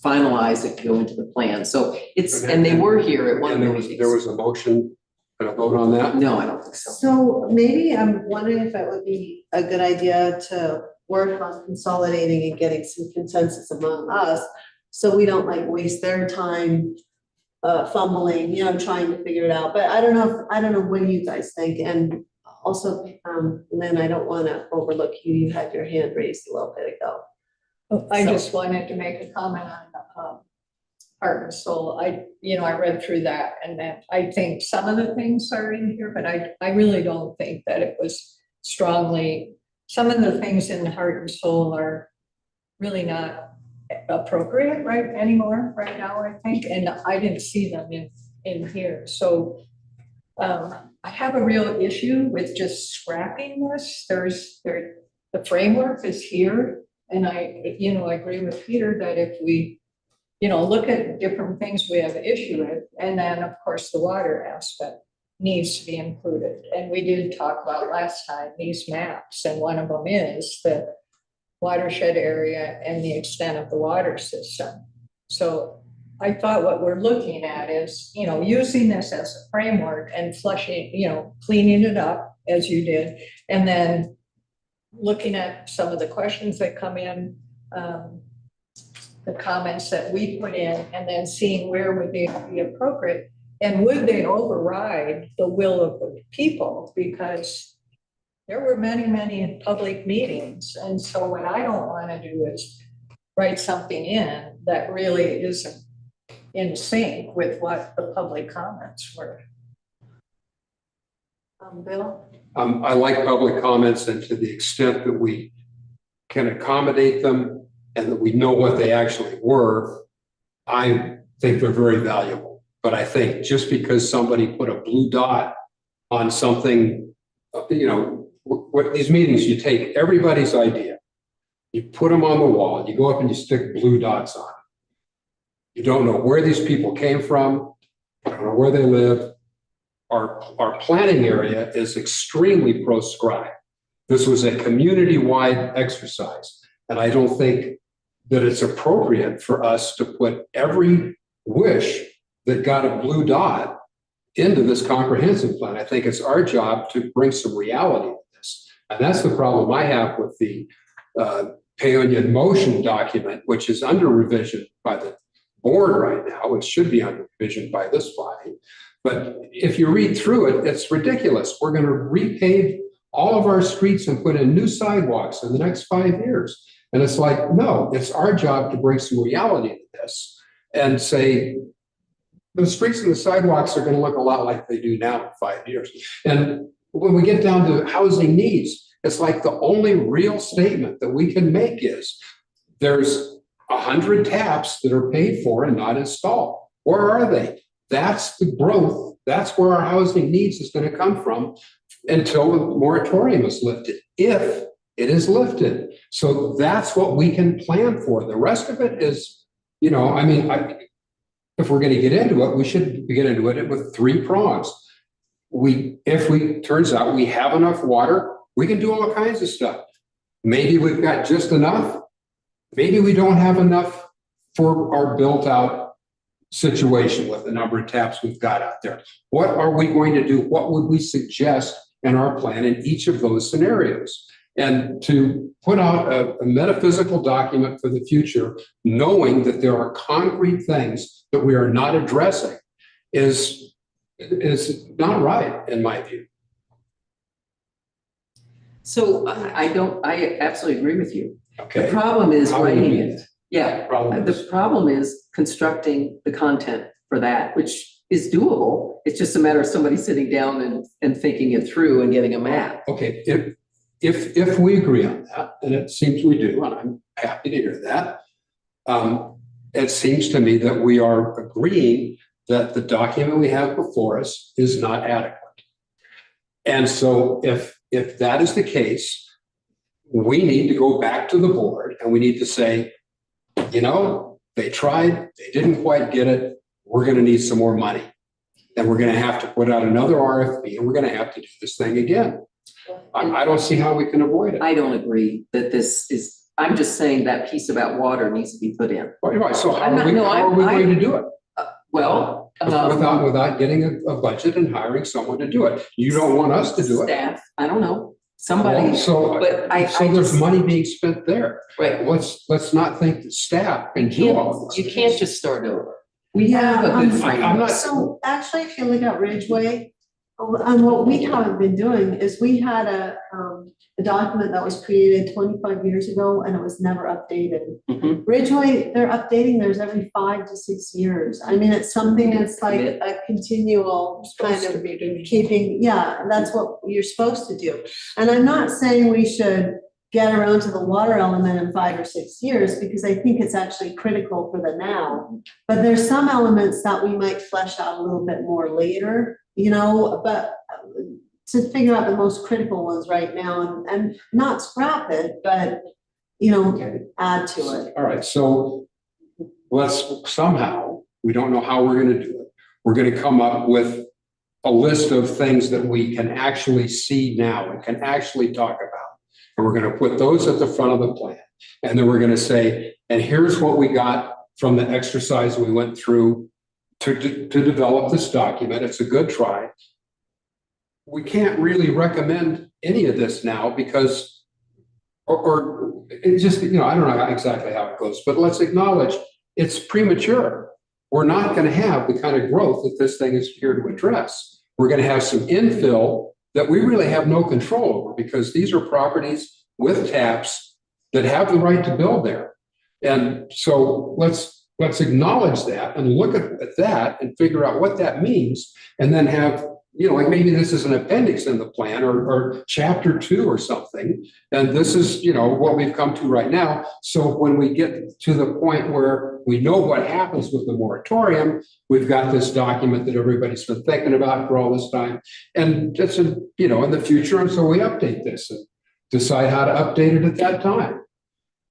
finalized if you go into the plan. So and they were here at one of And the there meetings. was a motion and a vote on that. No, I don't think so. So maybe I'm wondering if it would be a good idea to work on consolidating and getting some consensus among us, so we don't waste their time fumbling, trying to figure it out. But I don't know what you guys think. And also, Lynn, I don't want to overlook you. You had your hand raised a little bit ago. I So- just wanted to make a comment on Heart and Soul. I read through that, and that I think some of the things are in here, but I really don't think that it was strongly, some of the things in Heart and Soul are really not appropriate right anymore right now, I think, and I didn't see them in here, so I have a real issue with just scrapping this. The framework is here, and I agree with Peter that if we, look at different things we have issue with, and then, of course, the water aspect needs to be included. And we did talk about last time these maps, and one of them is the watershed area and the extent of the water system. So I thought what we're looking at is, using this as a framework and flushing, cleaning it up as you did, and then looking at some of the questions that come in, the comments that we put in, and then seeing where would they be appropriate, and would they override the will of the people? Because there were many, many public meetings, and so what I don't want to do is write something in that really isn't in sync with what the public comments were. Bill? I like public comments, and to the extent that we can accommodate them and that we know what they actually were, I think they're very valuable. But I think just because somebody put a blue dot on something, what these meetings, you take everybody's idea, you put them on the wall, you go up and you stick blue dots on it. You don't know where these people came from, you don't know where they live. Our planning area is extremely proscribed. This was a community-wide exercise, and I don't think that it's appropriate for us to put every wish that got a blue dot into this comprehensive plan. I think it's our job to bring some reality to this. And that's the problem I have with the Paonian motion document, which is under revision by the board right now. It should be under revision by this body. But if you read through it, it's ridiculous. We're going to repave all of our streets and put in new sidewalks in the next 5 years. And it's like, no, it's our job to bring some reality to this and say, the streets and the sidewalks are going to look a lot like they do now in 5 years. And when we get down to housing needs, it's like the only real statement that we can make is there's 100 taps that are paid for and not installed. Where are they? That's the growth. That's where our housing needs is going to come from until the moratorium is lifted, if it is lifted. So that's what we can plan for. The rest of it is, if we're going to get into it, we should get into it with 3 prongs. Turns out we have enough water, we can do all kinds of stuff. Maybe we've got just enough. Maybe we don't have enough for our built out situation with the number of taps we've got out there. What are we going to do? What would we suggest in our plan in each of those scenarios? And to put out a metaphysical document for the future, knowing that there are concrete things that we are not addressing is not right, in my view. So I absolutely agree with you. Okay. The problem is How would writing we- it. Yeah, Problem the is- problem is constructing the content for that, which is doable. It's just a matter of somebody sitting down and thinking it through and getting a map. Okay, if we agree on that, and it seems we do, and I'm happy to hear that, it seems to me that we are agreeing that the document we have before us is not adequate. And so if that is the case, we need to go back to the board and we need to say, they tried, they didn't quite get it. We're going to need some more money. And we're going to have to put out another RFP and we're going to have to do this thing again. I don't see how we can avoid it. I don't agree that this is, I'm just saying that piece about water needs to be put in. Right, so how I'm not- are we no, going to do it? Well, Without getting a budget and hiring someone to do it. You don't want us to do it. staff, I don't know, somebody, So but I there's just, money being spent there. right, Let's not think that staff can do all this. you can't just start over. We have a good Yeah, framework. I'm not- So actually, if you look at Ridgeway, and what we haven't been doing is we had a document that was created 25 years ago and it was never updated. Mhm. Ridgeway, they're updating theirs every 5 to 6 years. I mean, it's something that's like a continual kind Supposed to of be doing. keeping, that's what you're supposed to do. And I'm not saying we should get around to the water element in 5 or 6 years, because I think it's actually critical for the now. But there's some elements that we might flesh out a little bit more later, you know, but to figure out the most critical ones right now and not scrap it, but, you know, add to it. All right, so let's somehow, we don't know how we're gonna do it. We're gonna come up with a list of things that we can actually see now and can actually talk about. And we're gonna put those at the front of the plan. And then we're gonna say, and here's what we got from the exercise we went through to develop this document. It's a good try. We can't really recommend any of this now because, or it just, you know, I don't know exactly how it goes, but let's acknowledge it's premature. We're not going to have the kind of growth that this thing is here to address. We're going to have some infill that we really have no control over because these are properties with taps that have the right to build there. And so let's acknowledge that and look at that and figure out what that means and then have, you know, like maybe this is an appendix in the plan or chapter 2 or something. And this is, you know, what we've come to right now. So when we get to the point where we know what happens with the moratorium, we've got this document that everybody's been thinking about for all this time. And it's, you know, in the future. And so we update this and decide how to update it at that time.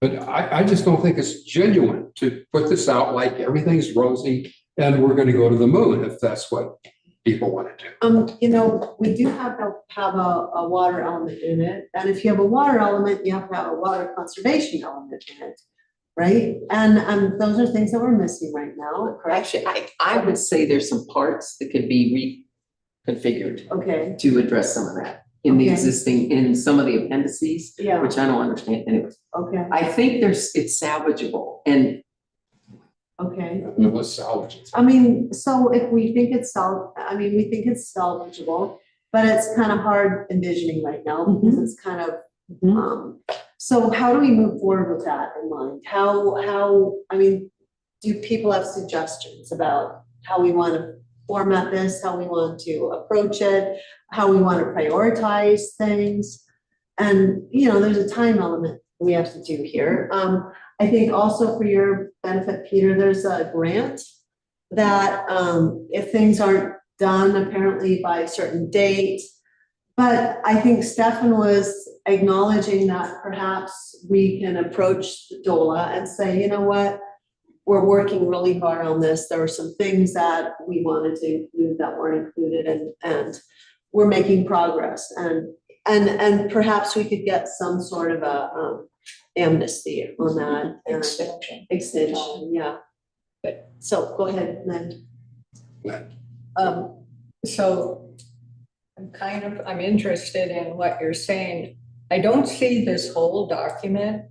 But I just don't think it's genuine to put this out like everything's rosy and we're going to go to the moon if that's what people want to do. You know, we do have a water element in it, and if you have a water element, you have to have a water conservation element in it, right? And those are things that we're missing right now, correct? Actually, I would say there's some parts that could be reconfigured Okay, to address some of that in the Okay. existing, in some of the appendices, yeah, which I don't understand anyway. okay, I think it's salvageable and okay. Let's salvage it. I mean, so if we think it's we think it's salvageable, but it's kind of hard envisioning right now because it's kind of, Mhm. so how do we move forward with that in mind? I mean, do people have suggestions about how we want to format this, how we want to approach it, how we want to prioritize things? And, you know, there's a time element we have to do here. I think also for your benefit, Peter, there's a grant that, if things aren't done apparently by a certain date, but I think Stefan was acknowledging that perhaps we can approach DOLA and say, you know what, we're working really hard on this. There were some things that we wanted to include that weren't included and we're making progress and perhaps we could get some sort of a, amnesty on that. Extension, yeah. But, so go ahead, Lynn. So I'm interested in what you're saying. I don't see this whole document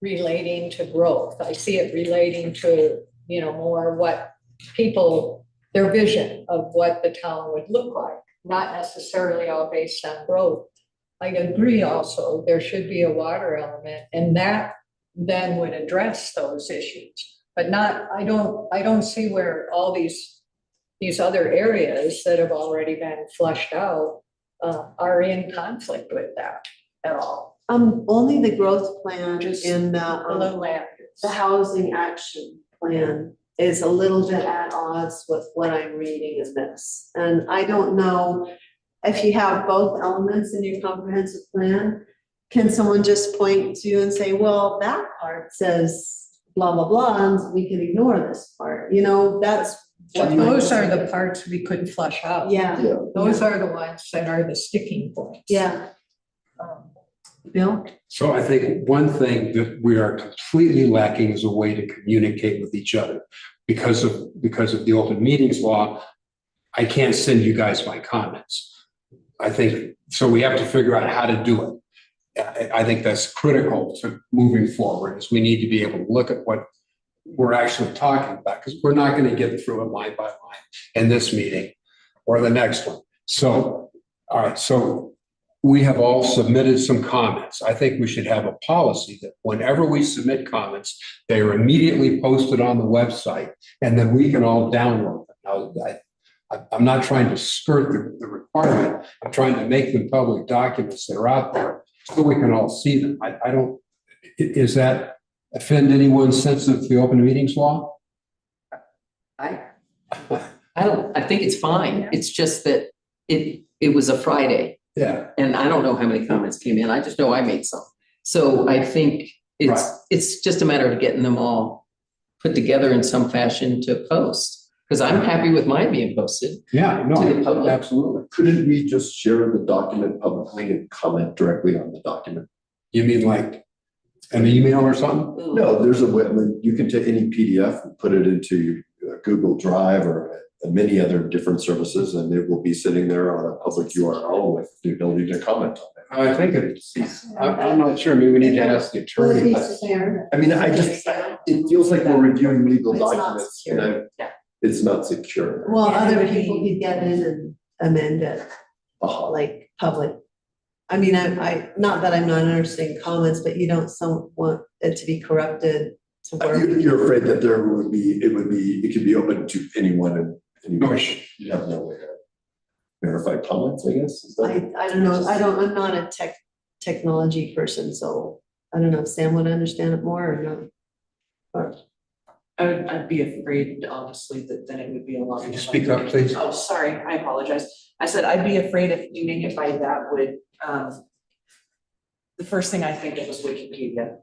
relating to growth. I see it relating to, you know, more what people, their vision of what the town would look like, not necessarily all based on growth. I agree also, there should be a water element and that then would address those issues. But not, I don't see where all these other areas that have already been fleshed out are in conflict with that at all. Only the growth plan Just in A little land. the housing action plan is a little bit at odds with what I'm reading in this. And I don't know if you have both elements in your comprehensive plan, can someone just point to and say, well, that part says blah, blah, blah, and we can ignore this part, you know, that's. But those are the parts we couldn't flush out. Yeah, Yeah, Those are the ones that are the sticking points. yeah. Bill? So I think one thing that we are completely lacking is a way to communicate with each other. Because of the open meetings law, I can't send you guys my comments. I think, so we have to figure out how to do it. I think that's critical to moving forward, is we need to be able to look at what we're actually talking about, because we're not going to get through it line by line in this meeting or the next one. So, all right, so we have all submitted some comments. I think we should have a policy that whenever we submit comments, they are immediately posted on the website and then we can all download them. Now, I'm not trying to skirt the requirement. I'm trying to make them public documents that are out there so we can all see them. I don't, is that offend anyone's sense of the open meetings law? I don't, I think it's fine. It's just that it was a Friday Yeah. and I don't know how many comments came in. I just know I made some. So I think it's just a matter of getting them all put together in some fashion to post. Because I'm happy with mine being posted. Yeah, no, To the public. absolutely. Couldn't we just share the document publicly and comment directly on the document? You mean like an email or something? No, there's a way, I mean, you can take any PDF and put it into Google Drive or many other different services, and it will be sitting there on a public URL with the ability to comment on it. I think I'm not sure. Maybe we need to ask the Will it attorney. be secure? I mean, it feels like we're reviewing legal It's not documents, and secure. it's not secure. Well, Yeah, it other would be- people could get in and amend it, like public. I mean, I, not that I'm not understanding comments, but you don't want it to be corrupted to work. You're afraid that it could be open to anyone and anyone. You have no way to verify comments, I guess. Is that- I don't know, I'm not a technology person, so I don't know, if Sam would understand it more or not. Or, I'd be afraid, honestly, that then it would be a lot. Can you speak up, please? Oh, sorry, I apologize. I said I'd be afraid if doing it by that would, the first thing I think of is Wikipedia,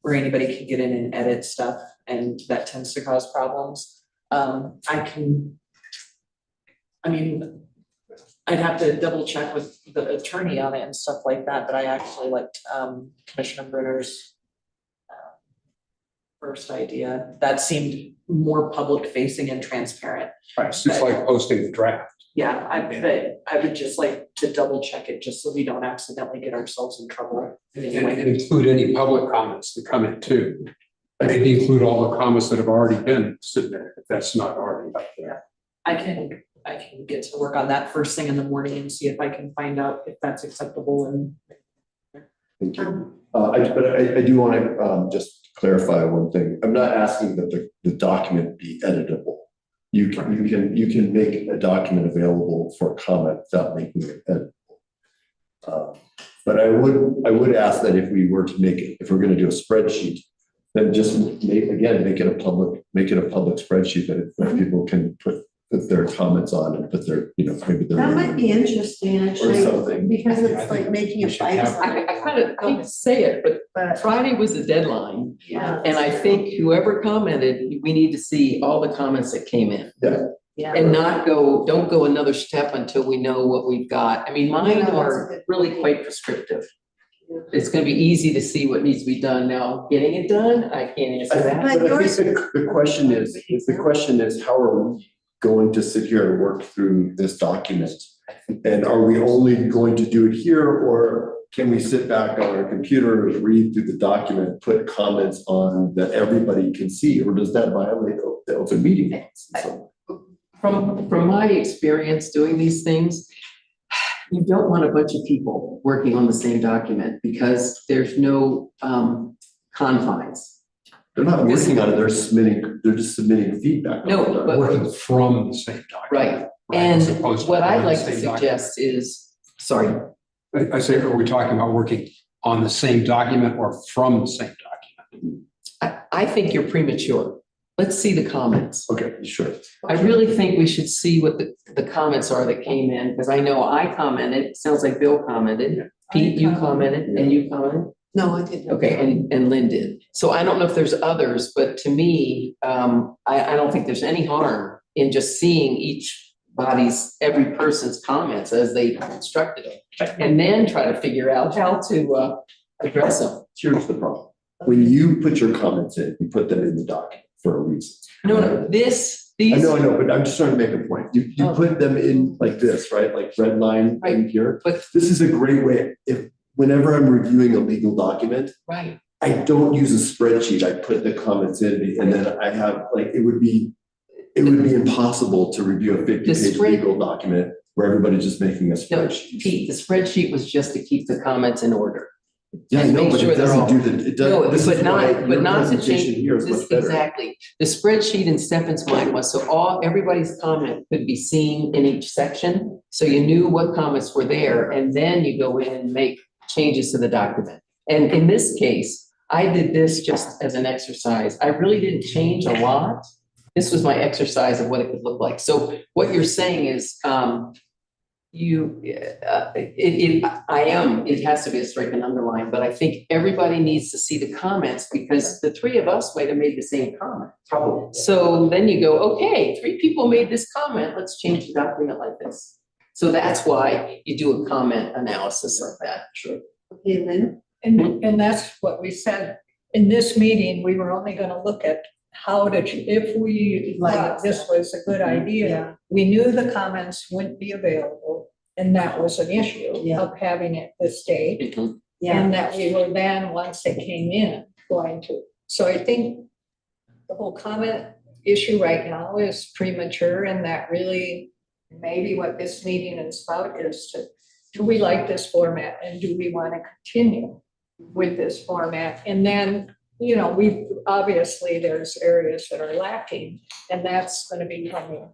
where anybody can get in and edit stuff, and that tends to cause problems. I'd have to double check with the attorney on it and stuff like that, but I actually liked, Commissioner Brunner's first idea. That seemed more public facing and transparent. Right, it's just like posting the draft. Yeah, but I would just like to double check it just so we don't accidentally get ourselves in trouble. And include any public comments that come in too. Maybe include all the comments that have already been submitted, if that's not already up there. I can get to work on that first thing in the morning and see if I can find out if that's acceptable and. Thank you. I do want to just clarify one thing. I'm not asking that the document be editable. You can make a document available for comment without making it editable. But I would ask that if we were to if we're going to do a spreadsheet, then just make it a public spreadsheet that people can put their comments on and put their, maybe their. that might be interesting, actually, something. because I it's think like making we a should bite. have- I kind of hate to say it, but Friday was the deadline. Yeah. And I think whoever commented, we need to see all the comments that came in. Yeah. And don't go another step until we know what we've got. I mean, mine Yeah, that's a are good really point. quite prescriptive. It's gonna be easy to see what needs to be done now. Getting it done, I can't answer that. But But I yours- think the question is, how are we going to sit here and work through this document? And are we only going to do it here, or can we sit back on our computer, read through the document, put comments on that everybody can see, or does that violate the open meeting laws? So, From my experience doing these things, you don't want a bunch of people working on the same document because there's no confines. they're not working on it, they're just submitting feedback. on No, it. but- Working from the same document. Right. As And opposed to what I'd on the like to same document. suggest is, sorry, I say, are we talking about working on the same document or from the same document? I think you're premature. Let's see the comments. Okay, sure. I really think we should see what the comments are that came in, because I know I commented, it sounds like Bill commented, Pete, you commented, and you commented. No, I didn't. Okay, and Lynn did. So I don't know if there's others, but to me, I don't think there's any harm in just seeing every person's comments as they constructed them. And then try to figure out how to address them. Here's the problem. When you put your comments in, you put them in the document for a reason. No, I these. know, but I'm just trying to make a point. You Oh. put them in like this, right? Like red line in Right. here. But- This is a great way, whenever I'm reviewing a legal document, Right, I don't use a spreadsheet. I put the comments in and then I have, like, it would be impossible to review a 50-page spread- legal document where everybody's just making a no, spreadsheet. Pete, the spreadsheet was just to keep the comments in order. Yeah, and no, make but sure it they're doesn't all- do the, it No, does, this but is why not, your but not to presentation change, here is this, much better. exactly. The spreadsheet in Stefan's mind was so everybody's comment could be seen in each section. So you knew what comments were there, and then you go in and make changes to the document. And in this case, I did this just as an exercise. I really didn't change a lot. This was my exercise of what it could look like. So what you're saying is, it has to be a strike and underline, but I think everybody needs to see the comments because the three of us might have made the same comment. Probably. So then you go, okay, 3 people made this comment, let's change the document like this. So that's why you do a comment analysis like that. Sure. Okay, Lynn? And that's what we said. In this meeting, we were only gonna look at how to, if we thought this was a good idea. We knew the comments wouldn't be available, and that was an issue Yeah. of having it this date. Yeah, And that we were then, once they came in, going to. So I think the whole comment issue right now is premature, and that really maybe what this meeting is about is to, do we like this format and do we want to continue with this format? And then, you know, obviously there's areas that are lacking, and that's going to be coming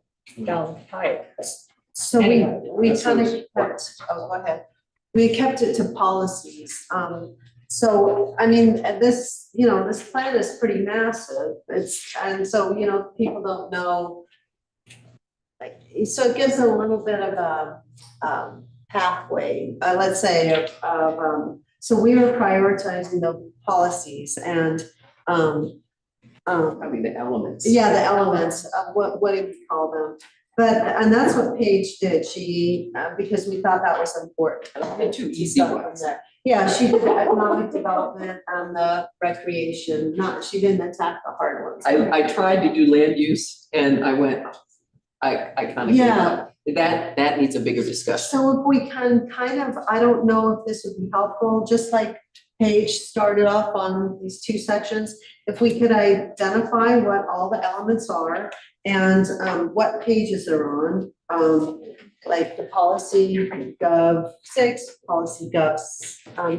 down the pipe. so Anyway, we that kind of sounds kept, go ahead. We kept it to policies. So, I mean, this, you know, this plan is pretty massive. And so, you know, people don't know. Like, so it gives a little bit of a, pathway, let's say, so we were prioritizing the policies and, Probably the elements. yeah, the elements of what do we call them? But, and that's what Paige did. She, because we thought that was important. The two easy ones. Yeah, she did the economic development and the recreation, she didn't attack the hard ones. I tried to do land use and I went, I kind of gave Yeah. up. That needs a bigger discussion. So if we can kind of, I don't know if this would be helpful, just like Paige started off on these 2 sections, if we could identify what all the elements are and what pages they're on, like the policy gov 6, policy gov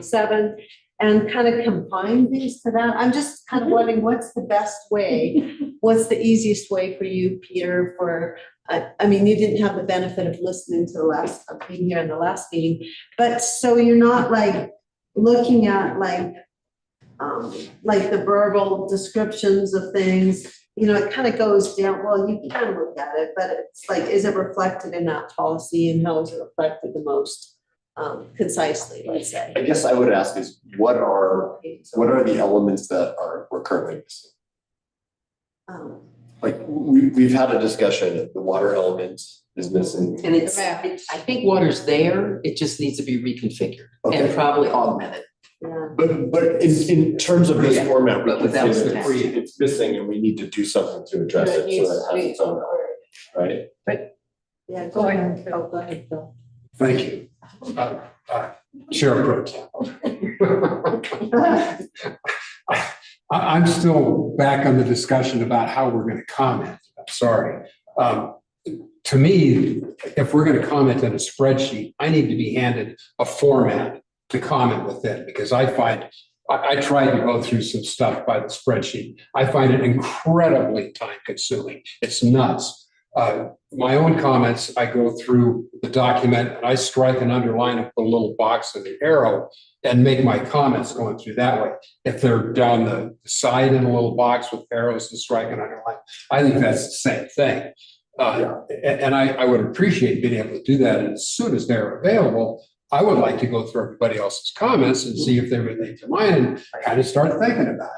7, and kind of combine these to that. I'm just kind of wondering what's the best way, what's the easiest way for you, Peter, for, I mean, you didn't have the benefit of listening to of being here in the last meeting, but so you're not like looking at like the verbal descriptions of things, you know, it kind of goes down, well, you can look at it, but it's like, is it reflected in that policy and how is it reflected the most concisely, let's say? I guess I would ask is, what are the elements that we're currently missing? Like, we've had a discussion, the water element is missing. And I think water's there, it just needs to be reconfigured and Okay. probably augmented. Yeah. But in terms of this Yeah, format, we but can without say the that text. it's missing and we need to do something to address it so that it has its own, right? Yeah, Go ahead. Oh, go ahead, Phil. Thank you. Chair Pro Tem. I'm still back on the discussion about how we're going to comment. I'm sorry. To me, if we're going to comment in a spreadsheet, I need to be handed a format to comment within, because I find, I tried to go through some stuff by the spreadsheet. I find it incredibly time consuming. It's nuts. My own comments, I go through the document and I strike and underline and put a little box and the arrow and make my comments going through that way. If they're down the side in a little box with arrows and strike and underline, I think that's the same thing. And I would appreciate being able to do that. And as soon as they're available, I would like to go through everybody else's comments and see if they relate to mine and kind of start thinking about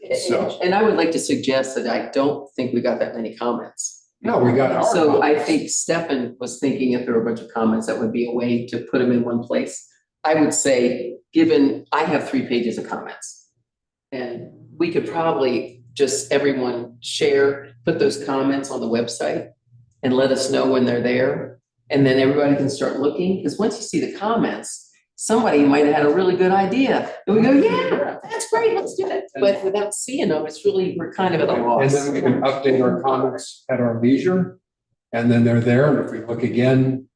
it. So- And I would like to suggest that I don't think we got that many comments. No, we got our. So I comments. think Stefan was thinking if there were a bunch of comments, that would be a way to put them in one place. I would say, given, I have 3 pages of comments. And we could probably just everyone share, put those comments on the website and let us know when they're there. And then everybody can start looking, because once you see the comments, somebody might have had a really good idea. And we go, yeah, that's great, let's do that. But without seeing them, it's really, we're kind of at a And loss. then we can update our comments at our leisure. And then they're there. And if we look again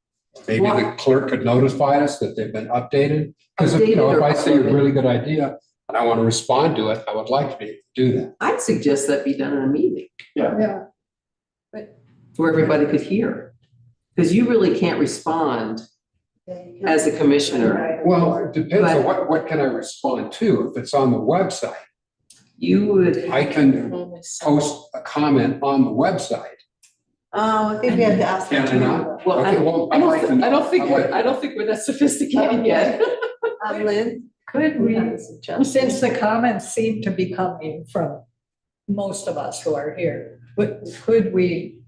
maybe the clerk could notify us that they've been updated. Because, you know, Updated if or I see a uploaded? really good idea and I want to respond to it, I would like to be able to do that. I'd suggest that be done in a meeting Yeah. where everybody could hear. Because you really can't respond as a commissioner. Well, it depends on what can I respond to. If it's on the website, You would. I can post a comment on the website. Oh, I think we have to ask. Can I not? Well, Okay, well, I I'd like to know. I don't think, I'd like- I don't think we're that sophisticated yet. Lynn? Could we, have a suggestion? since the comments seem to be coming from most of us who are here, could we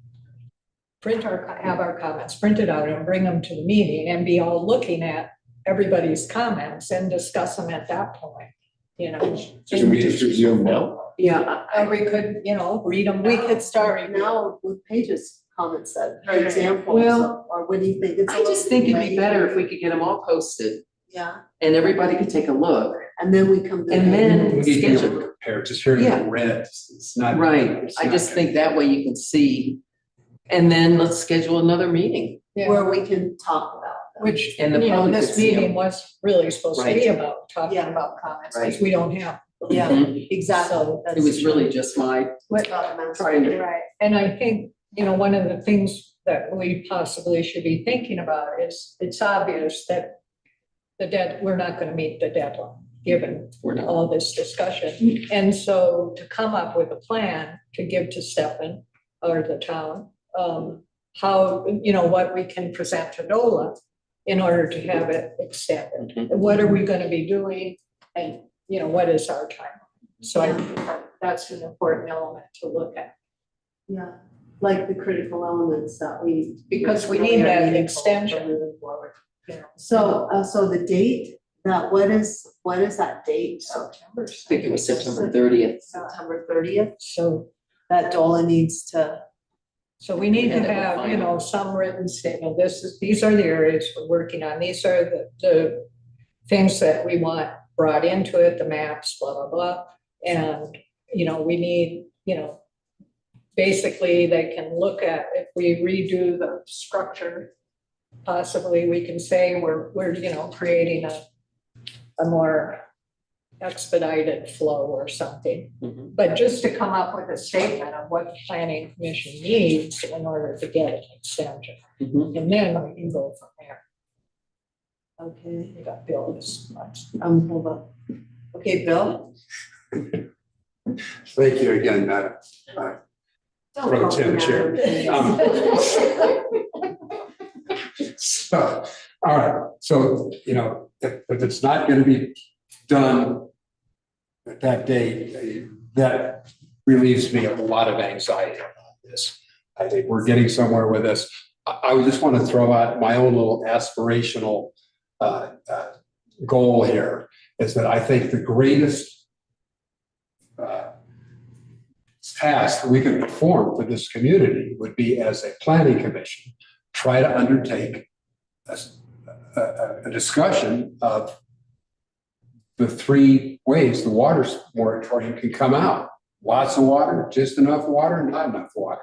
have our comments printed out and bring them to the meeting and be all looking at everybody's comments and discuss them at that point, you know? Should we just review them now? Yeah, Or we could, you know, read them. We could start now with Paige's comments set, for example. Well, or what do you think? It's a I just little think it'd late. be better if we could get them all posted Yeah, and everybody could take a look. and then we come. to And the- then- We need to be able schedule. to compare, just hearing Yeah. it read, it's not. Right, it's I not just good. think that way you can see. And then let's schedule another meeting. Where we can talk about them. Which, And the you know, public this could see 'em. meeting was really supposed to be Right. about talking Yeah. about comments, because Right. we don't have. Yeah, Mhm. exactly. So, It was really just my, trying to- Right, and I think, you know, one of the things that we possibly should be thinking about is, it's obvious that we're not gonna meet the deadline, given we're not. all this discussion. And so to come up with a plan to give to Stefan or the town, how, you know, what we can present to NOLA in order to have it extended. Mhm. What are we gonna be doing, and, you know, what is our time? So I think that's an important element to look at. Yeah, like the critical elements that we. Because we really need are that meaningful extension. for moving forward. So the date, what is that date? September. I think it was September 30th. September 30th, So, that DOLA needs to, so we need to Yeah, have, you fine. know, some written statement. These are the areas we're working on. These are the things that we want brought into it, the maps, blah, blah, blah. And, you know, we need, you know, basically they can look at, if we redo the structure, possibly we can say we're, you know, creating a more expedited flow or something. Mhm. But just to come up with a statement of what the planning commission needs in order to get an extension. Mhm. And then we can go from there. okay, You got Bill this much. hold up. Okay, Bill? Thank you again, Madam. Don't Pro call Tem me Chair. out. So, all right, so, you know, if it's not gonna be done at that date, that relieves me of a lot of anxiety about this. I think we're getting somewhere with this. I would just want to throw out my own little aspirational goal here, is that I think the greatest task we can perform for this community would be, as a planning commission, try to undertake a discussion of the three ways the water moratorium can come out. Lots of water, just enough water, not enough water.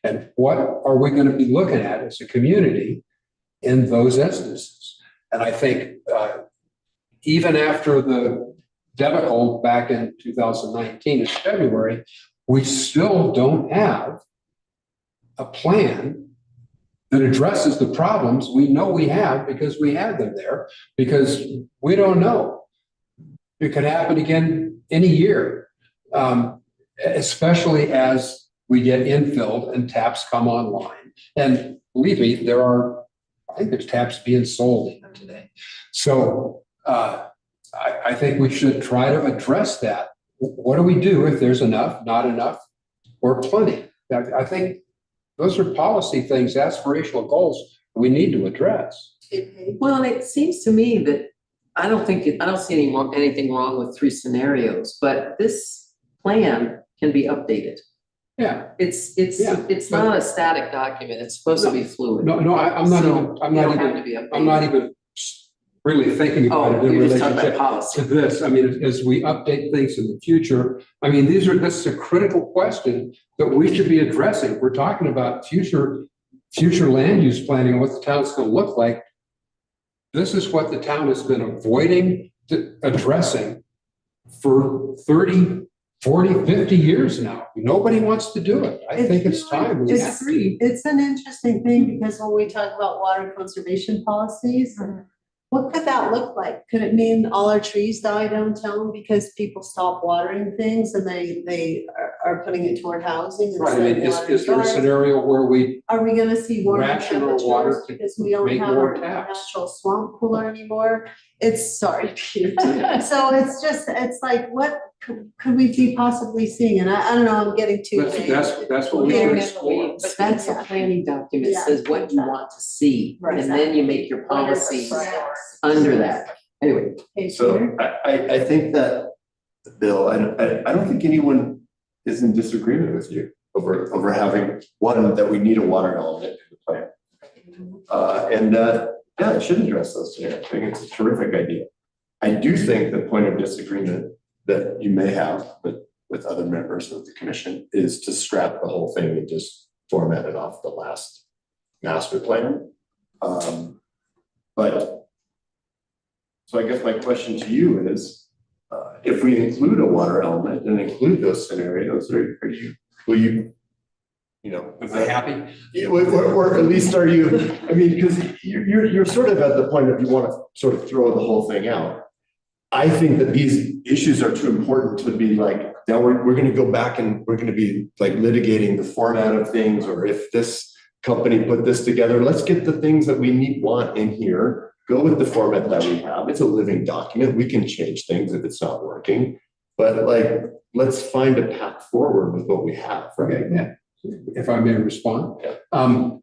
And what are we going to be looking at as a community in those instances? And I think even after the debacle back in 2019 in February, we still don't have a plan that addresses the problems we know we have, because we have them there, because we don't know. It could happen again any year, especially as we get infilled and taps come online. And believe me, I think there's taps being sold even today. So I think we should try to address that. What do we do if there's enough, not enough, or plenty? I think those are policy things, aspirational goals we need to address. Well, and it seems to me that I don't see anything wrong with three scenarios, but this plan can be updated. Yeah. It's not a static document. It's supposed to be fluid. No, I'm not even, I'm You not don't have even, to be updated. I'm not even really thinking about Oh, it in you're just talking about relationship policy. to this. I mean, as we update things in the future, I mean, this is a critical question that we should be addressing. We're talking about future future land use planning, what the town's gonna look like, this is what the town has been avoiding addressing for 30, 40, 50 years now. Nobody wants to do it. I think it's time. we have to. It's an interesting thing because when we talk about water conservation policies, what could that look like? Could it mean all our trees die downtown because people stop watering things and they are putting it toward housing? Right, I mean, instead of is there a watering scenario where we, Are we gonna see warmer ration our water temperatures to because we don't make have more a taps? natural swamp cooler anymore? It's, sorry, Peter. So it's just, it's like, what could we be possibly seeing? And I don't know, I'm getting too. that's what we Yeah. should explore. But that's a planning document, Yeah. says what you want to see, Right. and then you make your policies Yes. under that. Anyway, Okay, So Peter? I think that, Bill, I don't think anyone is in disagreement with you over having one, that we need a water element in the plan. And that, yeah, it should address those things. I think it's a terrific idea. I do think the point of disagreement that you may have with other members of the commission is to scrap the whole thing and just format it off the last master plan. But, so I guess my question to you is, if we include a water element and include those scenarios, will you, Am I happy? yeah, or at least are you, I mean, because you're sort of at the point of you want to sort of throw the whole thing out. I think that these issues are too important to be like, now we're gonna go back and we're gonna be like litigating the format of things, or if this company put this together, let's get the things that we want in here, go with the format that we have. It's a living document. We can change things if it's not working, but like, let's find a path forward with what we have, right? Okay, yeah. If I may respond. Yeah.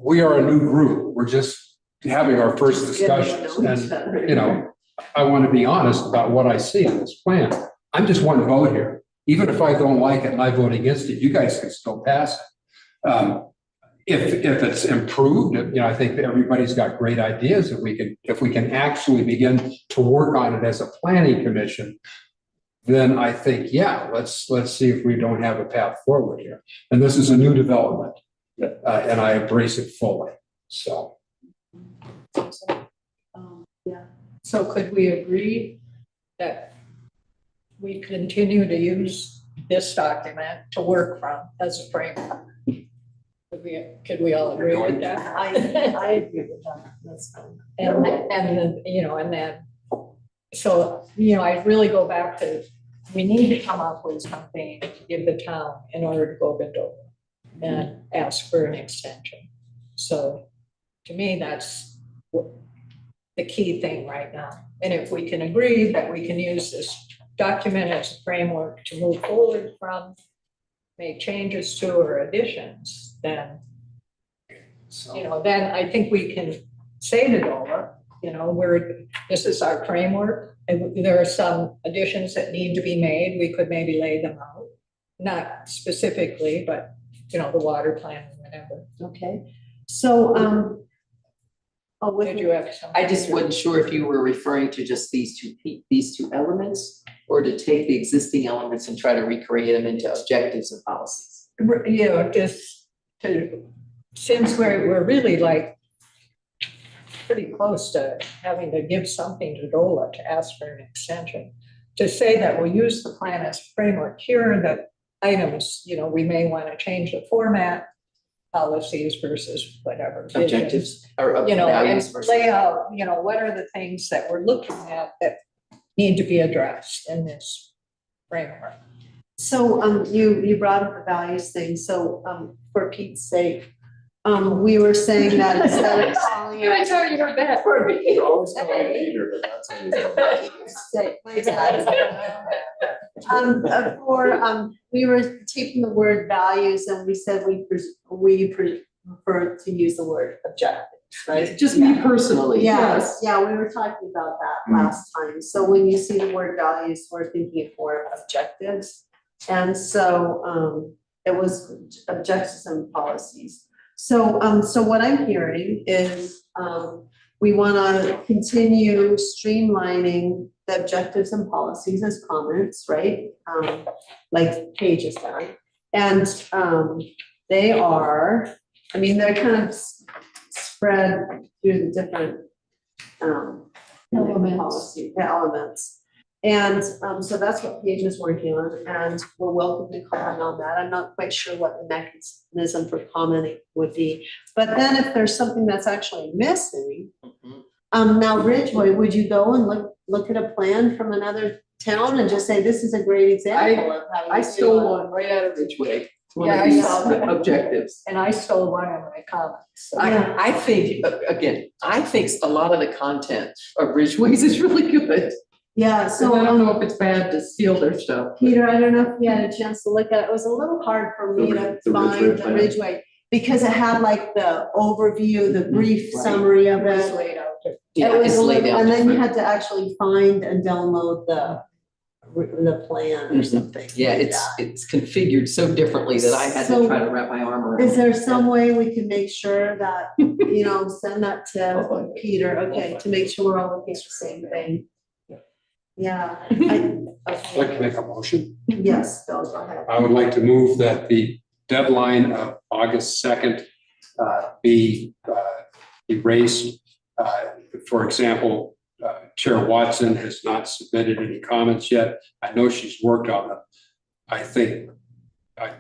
We are a new group. We're just having our first discussions. And, I want to be honest about what I see in this plan. I'm just one vote here. Even if I don't like it and I vote against it, you guys can still pass it. If it's improved, I think that everybody's got great ideas that if we can actually begin to work on it as a planning commission, then I think, yeah, let's see if we don't have a path forward here. And this is a new development. And I embrace it fully, so. Yeah. So could we agree that we continue to use this document to work from as a framework? Could we all agree with that? I agree with that. That's fine. And then, and then, so, I really go back to, we need to come up with something to give the town in order to go Bindover and ask for an extension. So to me, that's the key thing right now. And if we can agree that we can use this document as a framework to move forward from, make changes to or additions, then, then I think we can say to DOLA, this is our framework, and there are some additions that need to be made. We could maybe lay them out, not specifically, but, the water plan or whatever. Okay, so, Did you have something? I just wasn't sure if you were referring to just these two elements, or to take the existing elements and try to recreate them into objectives and policies. Just to, since we're really like pretty close to having to give something to DOLA to ask for an extension, to say that we'll use the plan as a framework, here are the items, we may want to change the format, policies versus whatever. visions, Objectives or and values versus. lay out, what are the things that we're looking at that need to be addressed in this framework. so, you brought up the values thing, so, for Pete's sake, we were saying that instead of calling it. tell you that for me. You're always calling Peter, but that's We were taking the word values and we said we prefer to use the word objectives, right? Just me personally, Yes, yeah, we were talking about that last time. So when you see the word values, we're thinking of more objectives. And so, it was objectives and policies. So, so what I'm hearing is, we want to continue streamlining the objectives and policies as comments, right? Like Paige has done. And, they are I mean, they're kind of spread through the different, Elements. policy, the elements. And, so that's what Paige is working on, and we're welcome to comment on that. I'm not quite sure what the mechanism for commenting would be. But then if there's something that's actually missing, now Ridgeway, would you go and look at a plan from another town and just say, this is a great example of how you I do stole it? one right out of Ridgeway. One Yeah, of I these saw that. objectives. And I stole one of my comments. So- I think, again, I think a lot of the content of Ridgeway's is really good. Yeah, So so, I don't know if it's bad to steal their stuff. Peter, I don't know if you had a chance to look at it. It was a little hard for me to The Ridgeway find the plan. Ridgeway, because it had like the overview, the brief Right. summary of It was it. laid out. Yeah, It was it's a laid little- out And then you different. had to actually find and download the plan or Mhm. something. Yeah, it's configured so differently that I had to So- try to wrap my arm around. Is there some way we can make sure that, send that to Peter, okay, to make sure we're all looking at the same thing? Yeah, I'd like to make a motion. yes, Bill, go ahead. I would like to move that the deadline of August 2nd be erased. For example, Chair Watson has not submitted any comments yet. I know she's worked on them. I think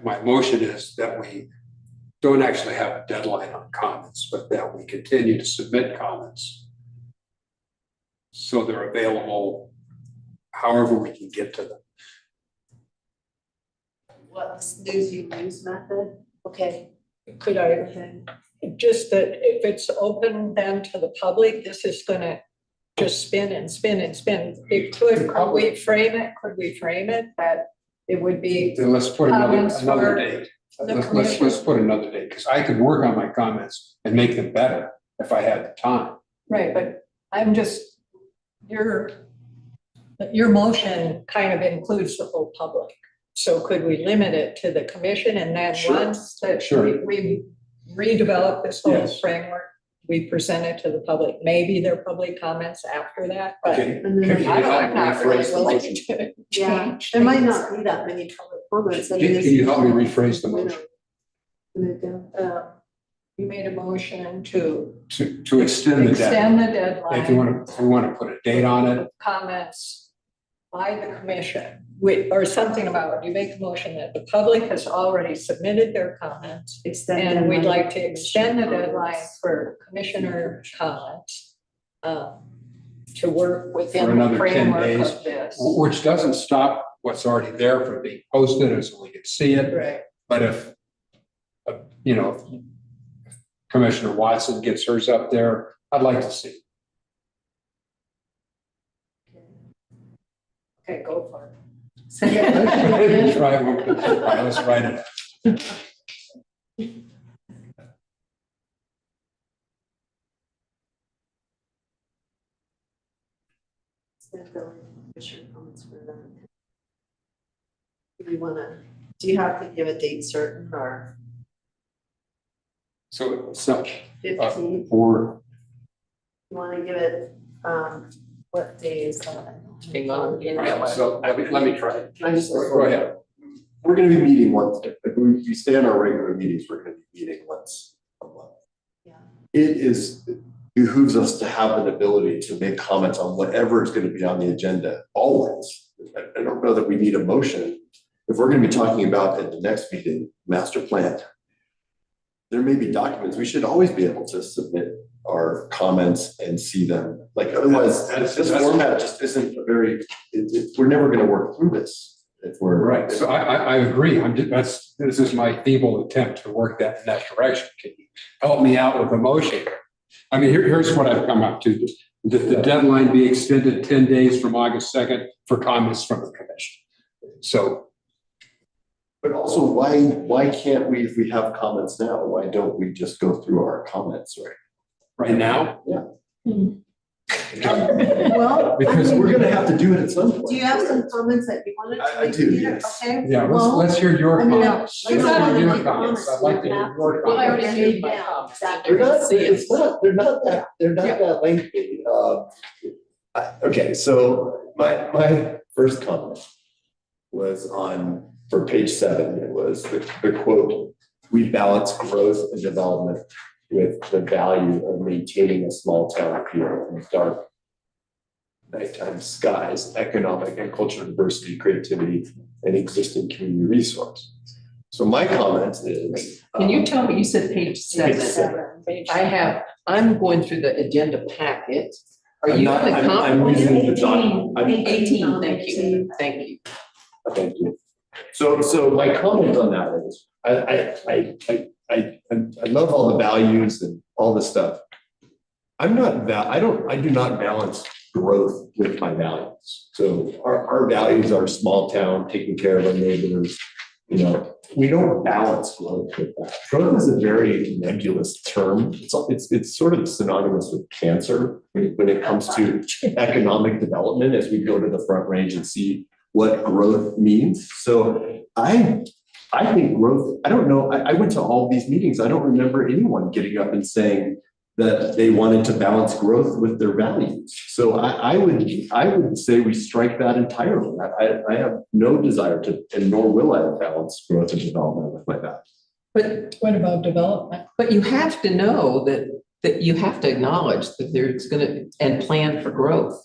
my motion is that we don't actually have a deadline on comments, but that we continue to submit comments so they're available however we can get to them. What's news you use method? Okay. Could I, just that if it's open then to the public, this is gonna just spin and spin and spin. Could we frame it that it would be, Then let's put Comments another for date. the Let's commission. put another date, because I could work on my comments and make them better if I had the time. right, but I'm just, your motion kind of includes the whole public. So could we limit it to the commission and then Sure. once that Sure. we redevelop this whole Yes. framework, we present it to the public, maybe there are public comments after that, but Okay. And then Can I you don't, help I'm not really rephrase the willing motion? to Yeah, change there might things. not be that many public comments. I mean, Can it's- you help me rephrase the motion? You made a motion to To extend the deadline. extend the deadline. If you want to put a date on it, Comments by the commission, or something about, you make a motion that the public has already submitted their comments. And we'd like to extend the deadline for commissioner comments, to work For within the another 10 framework days. of this. which doesn't stop what's already there from being posted, and so we can see it. Right, But if, if Commissioner Watson gets hers up there, I'd like to see it. okay, go for it. Try one. All right, let's write it. Do you have to give a date certain or So, 15th? for, You wanna give it, what day is that? Hang on. so let me try it. Can I just? Go ahead. We're gonna be meeting once, if we stay on our regular meetings, we're gonna be meeting once a month. Yeah. It behooves us to have an ability to make comments on whatever is gonna be on the agenda, always. I don't know that we need a motion. If we're gonna be talking about at the next meeting, master plan, there may be documents, we should always be able to submit our comments and see them. Like otherwise, this format just isn't a very, we're never gonna work through this if we're. Right, so I agree. This is my feeble attempt to work that in that direction. Can you help me out with a motion? I mean, here's what I've come up to. The deadline be extended 10 days from August 2nd for comments from the commission. So, But also, why can't we, if we have comments now, why don't we just go through our comments, right? right now. Well, Because We're gonna have to do it at some point. do you have some comments that you wanted to I make? do, Peter? yes. Okay. Yeah, well, let's hear your I mean, comments. let's Let's not hear make your comments. I'd comments. like to hear your Well, I comments. already made my comments. They're not, they're not that lengthy. Okay, so my first comment was for page 7, it was the quote, we balance growth and development with the value of maintaining a small town feel in dark nighttime skies, economic and cultural diversity, creativity, and existing community resource. So my comment is. Can you tell me, you said page Page 7. seven. I'm going through the agenda packet. Are I'm you not- on the I'm- comp? I'm using the doc- I'm- 18, thank you, thank you. Thank you. So my comment on that is, I love all the values and all this stuff. I do not balance growth with my values. So our values are small town, taking care of our neighbors. You know, we don't balance growth with that. Growth is a very nebulous term. It's sort of synonymous with cancer when it comes to economic development, as we go to the Front Range and see what growth means. So I think growth, I don't know, I went to all these meetings. I don't remember anyone getting up and saying that they wanted to balance growth with their values. So I would say we strike that entirely. I have no desire to, and nor will I balance growth and development with my values. But, What about development? but you have to know that you have to acknowledge that there's gonna, and plan for growth.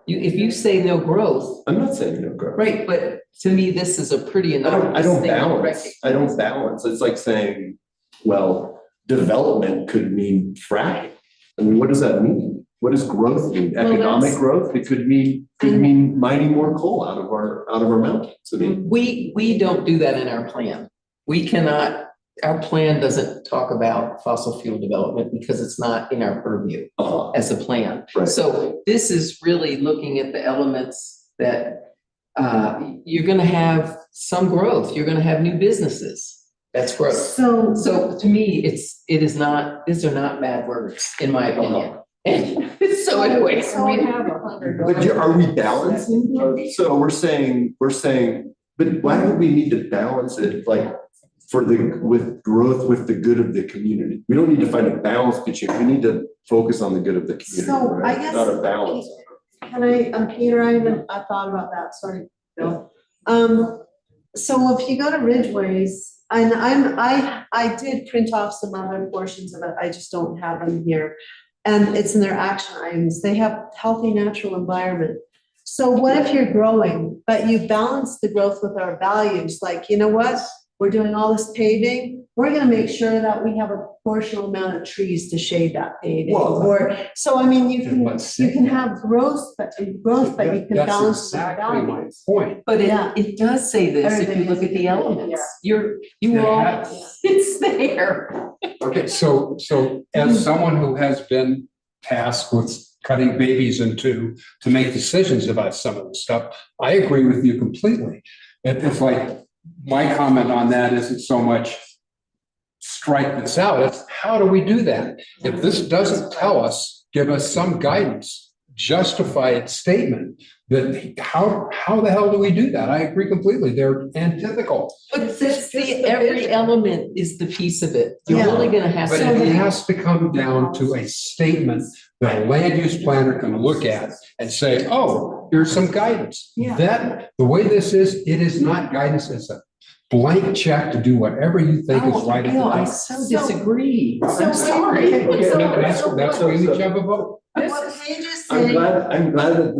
If you say no growth, I'm not saying no growth. right, but to me, this is a pretty I innocuous don't thing to balance. recognize. I don't balance. It's like saying, well, development could mean fracking. I mean, what does that mean? What does growth mean? Well, Economic that's- growth? It could mean mining more coal out of our mountains. I mean, We don't do that in our plan. We cannot, our plan doesn't talk about fossil fuel development because it's not in our purview as a plan. Right. So this is really looking at the elements that you're gonna have some growth, you're gonna have new businesses. That's growth. So to me, these are not bad words, in my opinion. And so anyway. So we have 100. But are we balancing growth? So we're saying, but why would we need to balance it like with growth with the good of the community? We don't need to find a balance between, we need to focus on the good of the community, So, right? I guess- Not a balance. Can Peter, I thought about that, sorry, Bill. So if you go to Ridgeways, and I did print off some other portions of it, I just don't have them here. And it's in their action items, they have healthy natural environment. So what if you're growing, but you balance the growth with our values, like, you know what? We're doing all this paving, we're gonna make sure that we have a proportional amount of trees to shade that paving, Well, or, so I mean, you let's can see. have growth, but you can That's balance the exactly my values. point. But Yeah. it does say this, if you Everything look is- at the elements, yeah. you It all, has. it's there. Okay, so as someone who has been tasked with cutting babies in two to make decisions about some of the stuff, I agree with you completely. It's like, my comment on that isn't so much strike this out, it's how do we do that? If this doesn't tell us, give us some guidance, justified statement, then how the hell do we do that? I agree completely, they're antithetical. But that's every element is the piece of it. You're Yeah. really gonna have But to. it has to come down to a statement that a land use planner can look at and say, oh, here's some guidance. Yeah. That, the way this is, it is not guidance, it's a blank check to do whatever you think is Oh, right at the Bill, I time. so disagree. So- I'm sorry. Okay, so- that's why you each have a vote. What pages I'm say, glad that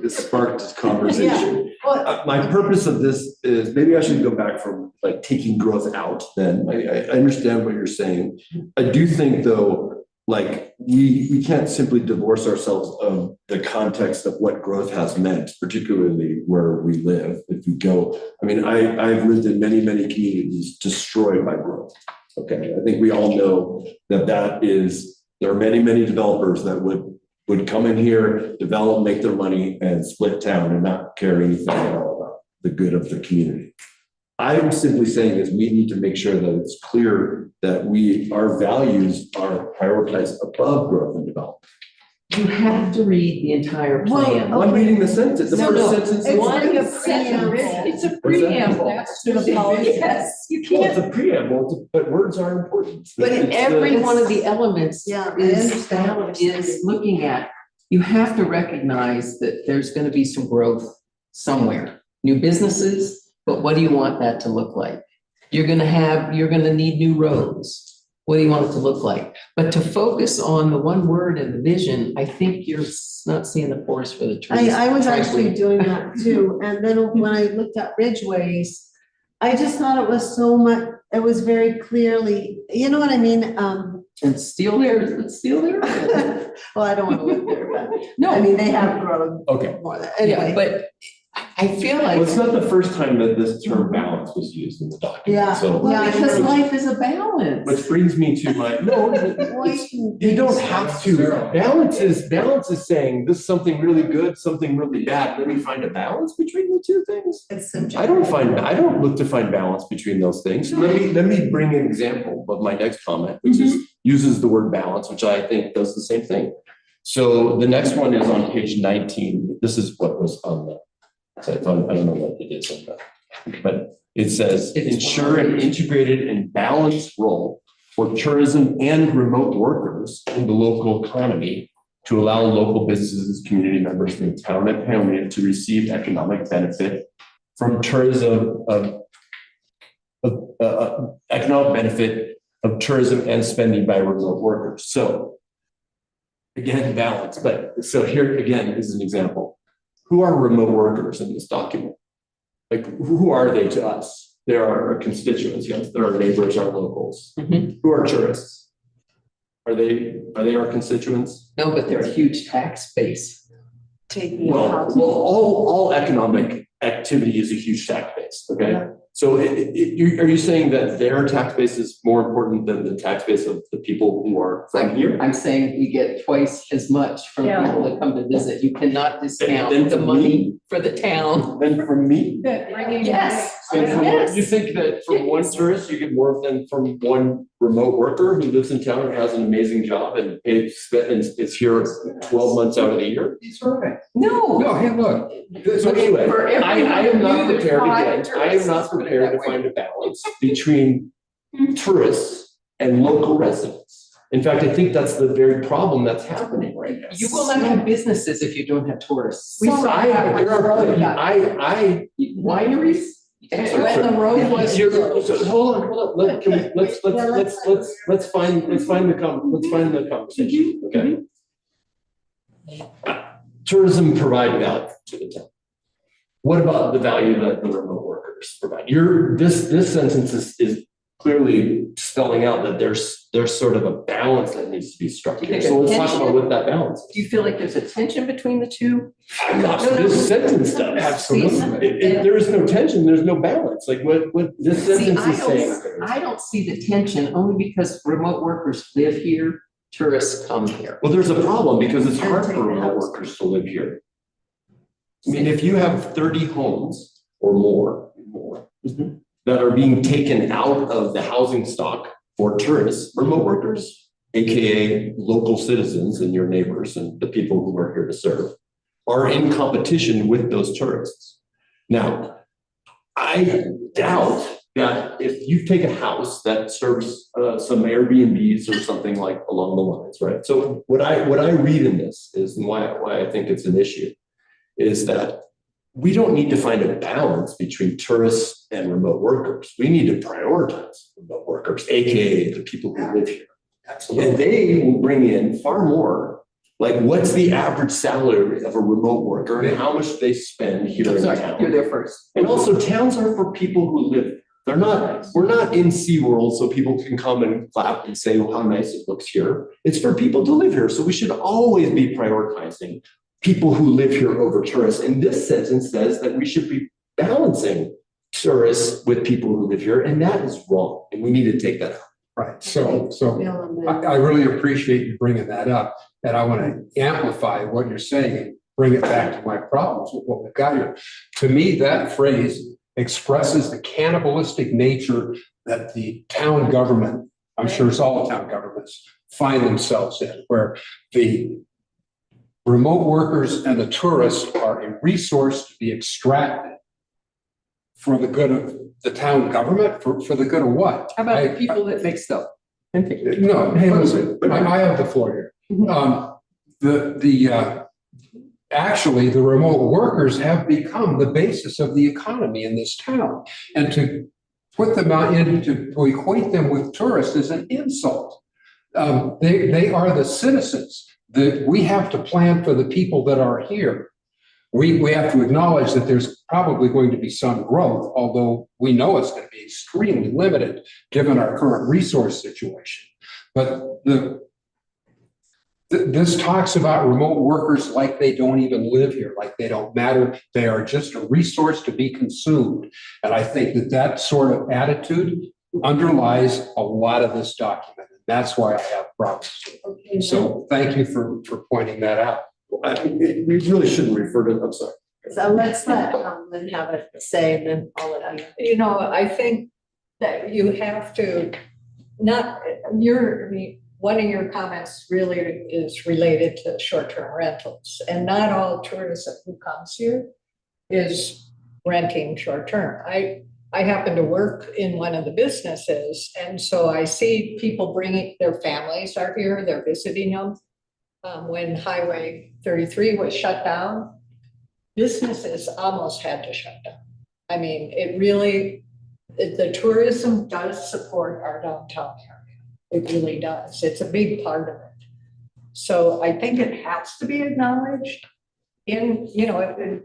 this sparked this conversation. well, My purpose of this is, maybe I should go back from like taking growth out then. I understand what you're saying. I do think though, like we can't simply divorce ourselves of the context of what growth has meant, particularly where we live. If you go, I mean, I've lived in many communities destroyed by growth. Okay, I think we all know that is, there are many developers that would come in here, develop, make their money and split town and not care anything at all about the good of the community. I'm simply saying is we need to make sure that it's clear that our values are prioritized above growth and development. You have to read the entire plan. Well, I'm reading the sentence, the No, first no, sentence. it's One like a sentence. preamble. It's a What's that? preamble. That's To the policy. Yes, you Well, it's can't, a preamble, but words are important. but It's the- every one of the elements Yeah, I is understand what you're saying. looking at, you have to recognize that there's gonna be some growth somewhere. New businesses, but what do you want that to look like? you're gonna need new roads. What do you want it to look like? But to focus on the one word and the vision, I think you're not seeing the forest for the trees. I was actually frankly. doing that too, and then when I looked at Ridgeways, I just thought it was so much, it was very clearly, you know what I mean? And steel there, let's steal there. Well, I don't want to live there, but, No, I mean, they have grown Okay. more than, yeah, anyway. but I feel like. Well, it's not the first time that this term balance was used in the document, Yeah. so. Well, because life is a balance. Which brings me to my, no, it's- you don't have to. Balance is saying this is something really good, something really bad. Let me find a balance between the two things. I don't look to find balance between those things. Let me bring an example of my next comment, which is uses the word balance, which I think does the same thing. So the next one is on page 19. This is what was on the, so I don't know what it is on that, but it says ensure an integrated and balanced role for tourism and remote workers in the local economy to allow local businesses, community members in the town and Hamilton to receive economic benefit from tourism economic benefit of tourism and spending by remote workers. So again, balance, but so here again is an example. Who are remote workers in this document? Like, who are they to us? They're our constituents, yes, they're our neighbors, our locals. Mhm. Who are tourists? Are they our constituents? No, but they're a huge tax base. Well, all economic activity is a huge tax base, okay? So are you saying that their tax base is more important than the tax base of the people who are from here? I'm saying you get twice as much from Yeah. people that come to visit. You cannot Then discount the for money for the town. Then from me? Yes. So from Yes. you think that from one tourist, you get more than from one remote worker who lives in town and has an amazing job and is here 12 months out of the year? No. No, hey, look, So anyway, For every I am not new prepared five again, I am tourists, not let's put it prepared that to way. find a balance between tourists and local residents. In fact, I think that's the very problem that's happening right now. You will not have businesses if you don't have tourists. We saw that with the road. Wineries. When the road was. So hold on, let's find the conversation, okay? Tourism provide value to the town. What about the value that the remote workers provide? This sentence is clearly spelling out that there's sort of a balance that needs to be struck here. So let's talk about what that balance is. Do you feel like there's a tension between the two? I'm not, No, no. this sentence does. Absolutely. If there is no tension, there's no balance. Like what this See, sentence is saying. I don't see the tension only because remote workers live here, tourists come here. Well, there's a problem because it's hard take for the remote house. workers to live here. I mean, if you have 30 homes or more that are being taken out of the housing stock for tourists, remote workers, AKA local citizens and your neighbors and the people who are here to serve, are in competition with those tourists. Now, I doubt that if you take a house that serves some Airbnbs or something like along the lines, right? So what I read in this is, and why I think it's an issue, is that we don't need to find a balance between tourists and remote workers. We need to prioritize remote workers, AKA the people who live here. And they will bring in far more, like what's the average salary of a remote worker and how much they spend here in Sorry, town. you're there first. And also towns are for people who live there. They're not, we're not in SeaWorld so people can come and clap and say, well, how nice it looks here. It's for people to live here. So we should always be prioritizing people who live here over tourists. And this sentence says that we should be balancing tourists with people who live here, and that is wrong. And we need to take that out. right, so I really appreciate you bringing that up, and I want to amplify what you're saying and bring it back to my problems with what we've got here. To me, that phrase expresses the cannibalistic nature that the town government, I'm sure it's all town governments, find themselves in, where the remote workers and the tourists are a resource to be extracted for the good of the town government, for the good of what? How about the people that make stuff? No, hey, listen, I have the floor here. Actually, the remote workers have become the basis of the economy in this town. And to put them out to equate them with tourists is an insult. They are the citizens that we have to plan for the people that are here. We have to acknowledge that there's probably going to be some growth, although we know it's going to be extremely limited given our current resource situation. But this talks about remote workers like they don't even live here, like they don't matter. They are just a resource to be consumed. And I think that sort of attitude underlies a lot of this document. And that's why I have problems. So thank you for pointing that out. We really shouldn't refer to, I'm sorry. So let's let Lynn have a say and then I'll let you. You know, I think that you have to, one of your comments really is related to short-term rentals, and not all tourism who comes here is renting short-term. I happen to work in one of the businesses, and so I see people bringing, their families are here, they're visiting them. When Highway 33 was shut down, businesses almost had to shut down. I mean, the tourism does support our downtown area. It really does. It's a big part of it. So I think it has to be acknowledged. If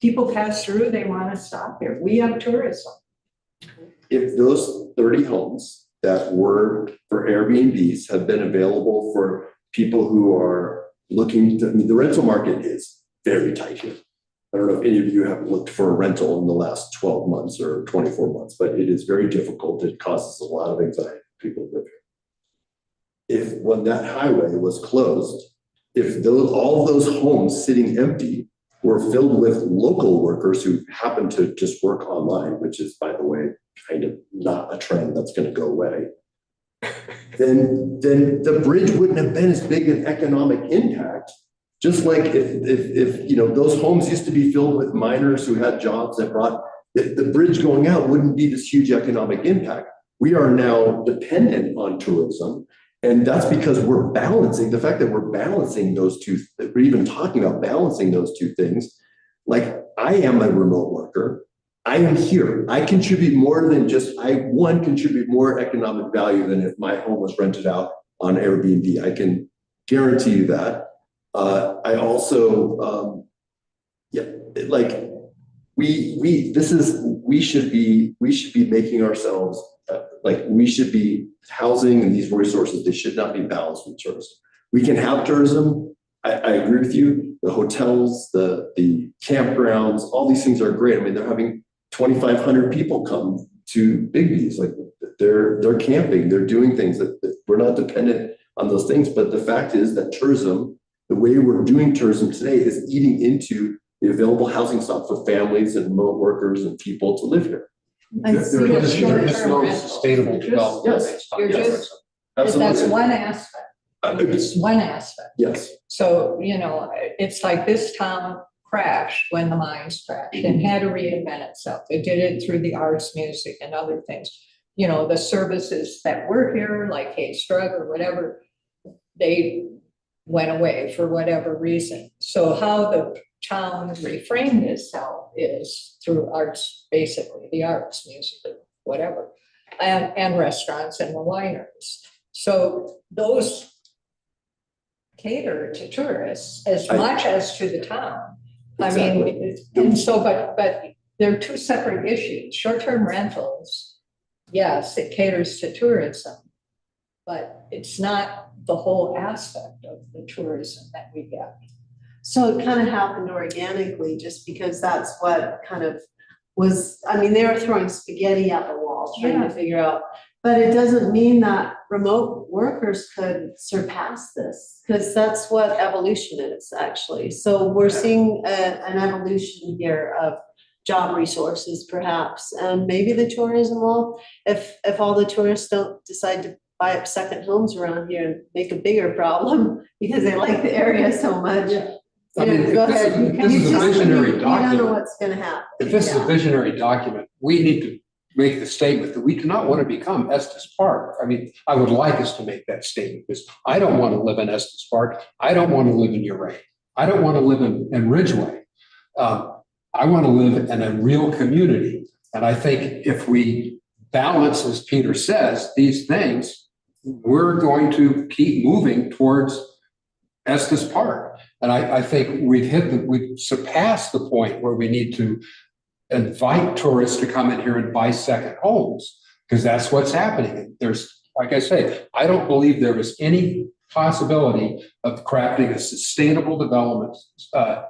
people pass through, they want to stop here. We have tourism. If those 30 homes that were for Airbnbs have been available for people who are looking to, I mean, the rental market is very tight here. I don't know if any of you have looked for a rental in the last 12 months or 24 months, but it is very difficult. It causes a lot of anxiety for people who live here. When that highway was closed, if all those homes sitting empty were filled with local workers who happen to just work online, which is, by the way, kind of not a trend that's going to go away, then the bridge wouldn't have been as big an economic impact. Just like if those homes used to be filled with miners who had jobs that brought the bridge going out wouldn't be this huge economic impact. We are now dependent on tourism. And that's because we're balancing, the fact that we're balancing those two, that we're even talking about balancing those two things. Like, I am a remote worker. I am here. I contribute more than just, contribute more economic value than if my home was rented out on Airbnb. I can guarantee you that. I also, we should be making ourselves, we should be housing and these resources, they should not be balanced with tourism. We can have tourism. I agree with you. The hotels, the campgrounds, all these things are great. I mean, they're having 2,500 people come to Bigby's. Like, they're camping, they're doing things that we're not dependent on those things. But the fact is that tourism, the way we're doing tourism today, is eating into the available housing stock for families and remote workers and people to live here. I There see is a no short-term rental. sustainable development. Yes. That's Absolutely. one aspect. It's one aspect. Yes. So, it's like this town crashed when the mines crashed and had to reinvent itself. It did it through the arts, music, and other things. The services that were here, like Hayes Drug or whatever, they went away for whatever reason. So how the town reframed itself is through arts, basically, the arts, music, whatever, and restaurants and the wineries. So those cater to tourists as much as to the town. Exactly. I mean, and so, but they're two separate issues. Short-term rentals, yes, it caters to tourism, but it's not the whole aspect of the tourism that we get. So it kind of happened organically just because that's what kind of was, I mean, they were throwing spaghetti at the wall trying to figure out, but it doesn't mean that remote workers could surpass this, because that's what evolution is actually. So we're seeing an evolution here of job resources perhaps, and maybe the tourism will, if all the tourists don't decide to buy up second homes around here and make a bigger problem because they like the area so much. I mean, if Go this ahead. is a visionary You don't know document. what's gonna happen. If this is a visionary document, we need to make the statement that we do not want to become Estes Park. I mean, I would like us to make that statement, because I don't want to live in Estes Park. I don't want to live in Uray. I don't want to live in Ridgeway. I want to live in a real community. And I think if we balance, as Peter says, these things, we're going to keep moving towards Estes Park. And I think we've surpassed the point where we need to invite tourists to come in here and buy second homes, because that's what's happening. There's, like I say, I don't believe there is any possibility of crafting a sustainable development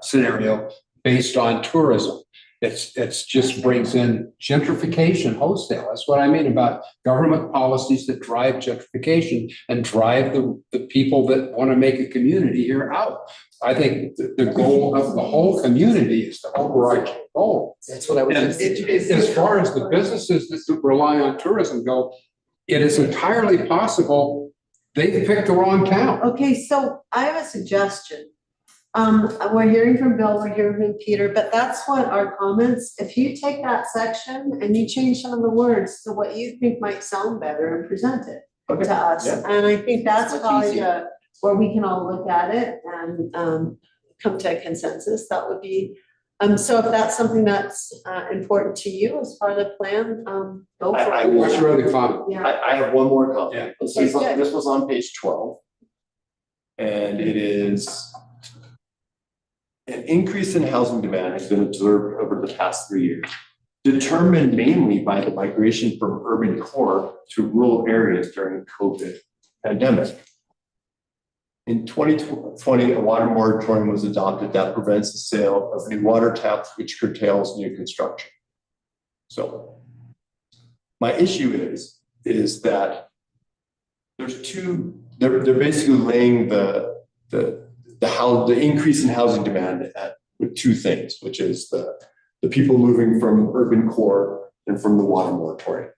scenario based on tourism. It's just brings in gentrification wholesale. That's what I mean about government policies that drive gentrification and drive the people that want to make a community here out. I think the goal of the whole community is the overarching goal. That's what I was And just. as far as the businesses that rely on tourism go, it is entirely possible they picked the wrong town. Okay, so I have a suggestion. We're hearing from Bill, we're hearing from Peter, but that's what our comments, if you take that section and you change some of the words to what you think might sound better and present it Okay, to us. yeah. And I think that's Much probably easier. where we can all look at it and come to a consensus. That would be, so if that's something that's important to you as part of the plan, go for I it. will What's your other comment? Yeah. I have one more Yeah. comment. Okay, This was on page 12. And it is an increase in housing demand has been observed over the past 3 years, determined mainly by the migration from urban core to rural areas during COVID pandemic. In 2020, a water moratorium was adopted that prevents the sale of new water taps, which curtails new construction. So my issue is that there's they're basically laying the increase in housing demand with two things, which is the people moving from urban core and from the water moratorium.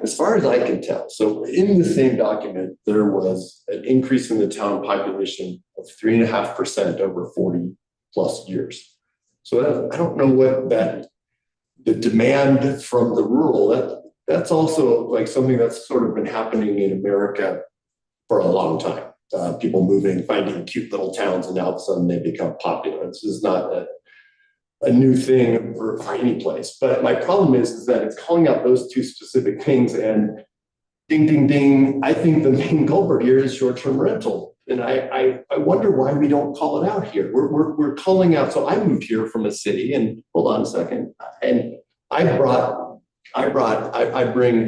As far as I can tell, so in the same document, there was an increase in the town population of 3.5% over 40 plus years. So I don't know what the demand from the rural, that's also like something that's sort of been happening in America for a long time. People moving, finding cute little towns, and now all of a sudden they become popular. This is not a new thing for any place. But my problem is that it's calling out those two specific things, and ding, ding, ding. I think the main culprit here is short-term rental. And I wonder why we don't call it out here. We're calling out. So I moved here from a city, and hold on a second. And I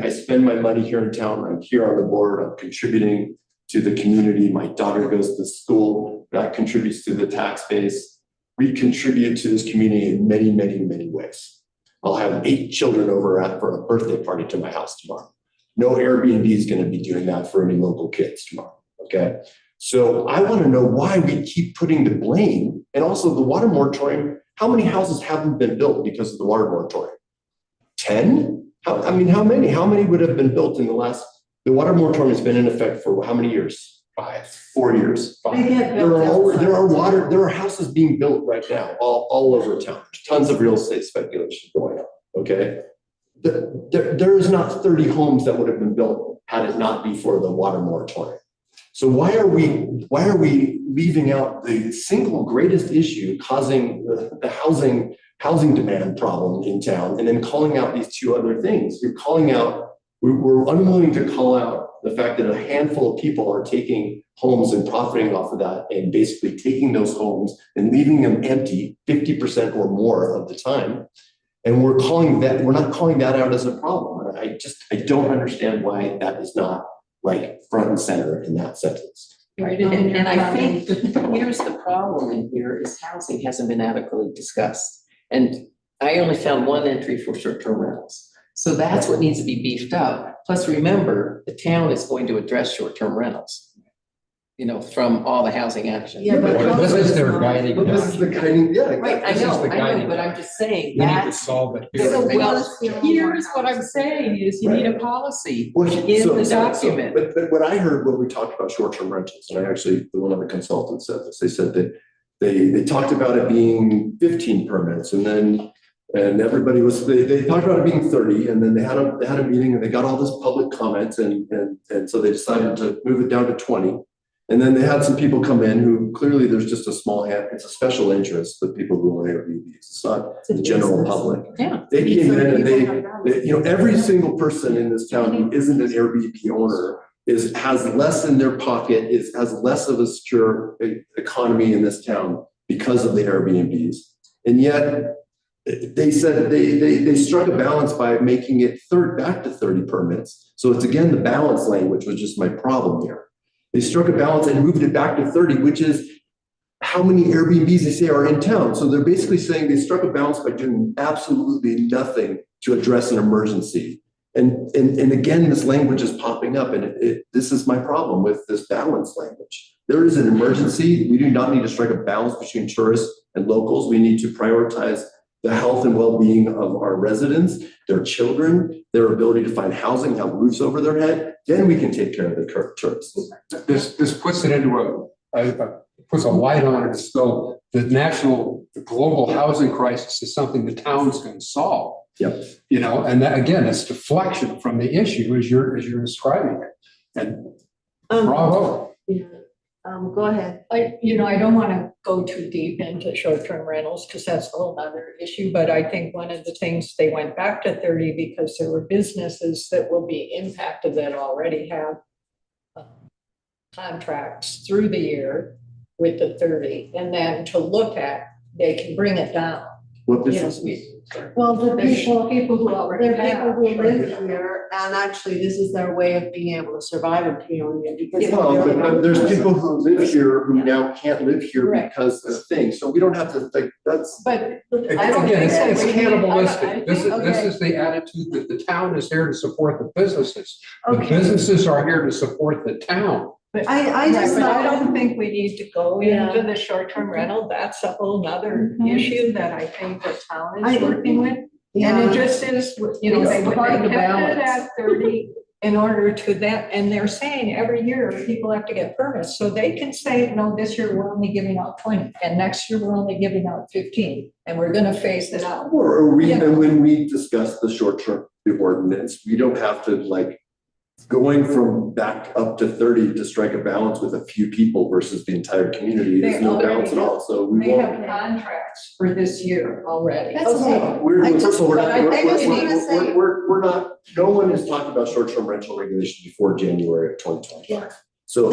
spend my money here in town. I'm here on the board. I'm contributing to the community. My daughter goes to school. That contributes to the tax base. We contribute to this community in many, many, many ways. I'll have 8 children over for a birthday party to my house tomorrow. No Airbnb is going to be doing that for any local kids tomorrow. Okay. So I want to know why we keep putting the blame, and also the water moratorium. How many houses haven't been built because of the water moratorium? 10? How many? How many would have been built in the last? The water moratorium has been in effect for how many years? 4 years. They get built outside. There are houses being built right now, all over town. Tons of real estate speculation going on. Okay, there is not 30 homes that would have been built had it not be for the water moratorium. So why are we leaving out the single greatest issue causing the housing demand problem in town, and then calling out these two other things? You're calling out. We're unwilling to call out the fact that a handful of people are taking homes and profiting off of that, and basically taking those homes and leaving them empty 50% or more of the time. And we're not calling that out as a problem. I don't understand why that is not like front and center in that sentence. Right, and I think here's the problem in here is housing hasn't been adequately discussed. And I only found one entry for short-term rentals. So that's what needs to be beefed up. Plus, remember, the town is going to address short-term rentals, from all the housing action. Yeah, but This is their guiding. But this is the kind, yeah. Right, I This is know, the guiding but I'm just saying We need to that. solve it. So we Well, wanna see a little here's more what I'm housing. saying is you need a policy Well, in so- the so- document. But what I heard when we talked about short-term rentals, and one of the consultants said this, they said that they talked about it being 15 permits, and everybody they talked about it being 30, and then they had a meeting, and they got all this public comments, and so they decided to move it down to 20. And then they had some people come in who clearly there's just a small hand, it's a special interest, the people who own Airbnbs. It's not It's a the general business. public. Yeah. They came So in and people have that. they, every single person in this town who isn't an Airbnb owner has less in their pocket, has less of a secure economy in this town because of the Airbnbs. And yet they said they struck a balance by making it back to 30 permits. So it's again, the balance language was just my problem here. They struck a balance and moved it back to 30, which is how many Airbnbs they say are in town. So they're basically saying they struck a balance by doing absolutely nothing to address an emergency. And again, this language is popping up, and this is my problem with this balance language. There is an emergency. We do not need to strike a balance between tourists and locals. We need to prioritize the health and well-being of our residents, their children, their ability to find housing, have roofs over their head. Then we can take care of the tourists. This puts it into puts a light on it as though the global housing crisis is something the town's going to solve. Yep. You know, and that, again, it's deflection from the issue as you're describing it. And bravo. Yeah. Go ahead. I don't want to go too deep into short-term rentals because that's a whole nother issue. But I think one of the things they went back to 30 because there were businesses that will be impacted that already have contracts through the year with the 30. And then to look at, they can bring it down. What You know, business? Well, the There's people, people who already there are have. people who live here, and actually this is their way of being able to survive in Peonia because. Well, but there's people who live here who now can't live here Correct. because of things. So we don't have to think that's. But I don't Again, think that it's we need- cannibalistic. I This think- is the attitude that the town is here to support the businesses. The Okay. businesses are here to support the town. But I just but I thought- don't think we need to go Yeah. into the short-term rental. That's a whole nother Mhm. issue that I think the town I- is working with. And it just is, they It's kept part of the it balance. at 30 in order to that, and they're saying every year people have to get permits. So they can say, no, this year we're only giving out 20, and next year we're only giving out 15, and we're gonna phase it out. Or Yeah. and when we discuss the short-term ordinance, we don't have to like going from back up to 30 to strike a balance with a few people versus the entire community. There's They no already balance at all. So we They won't. have contracts for this year already. That's okay. We're, I first just- of all, we're but not, I we're, think we're, we need to say- we're not, no one has talked about short-term rental regulation before January of 2025. So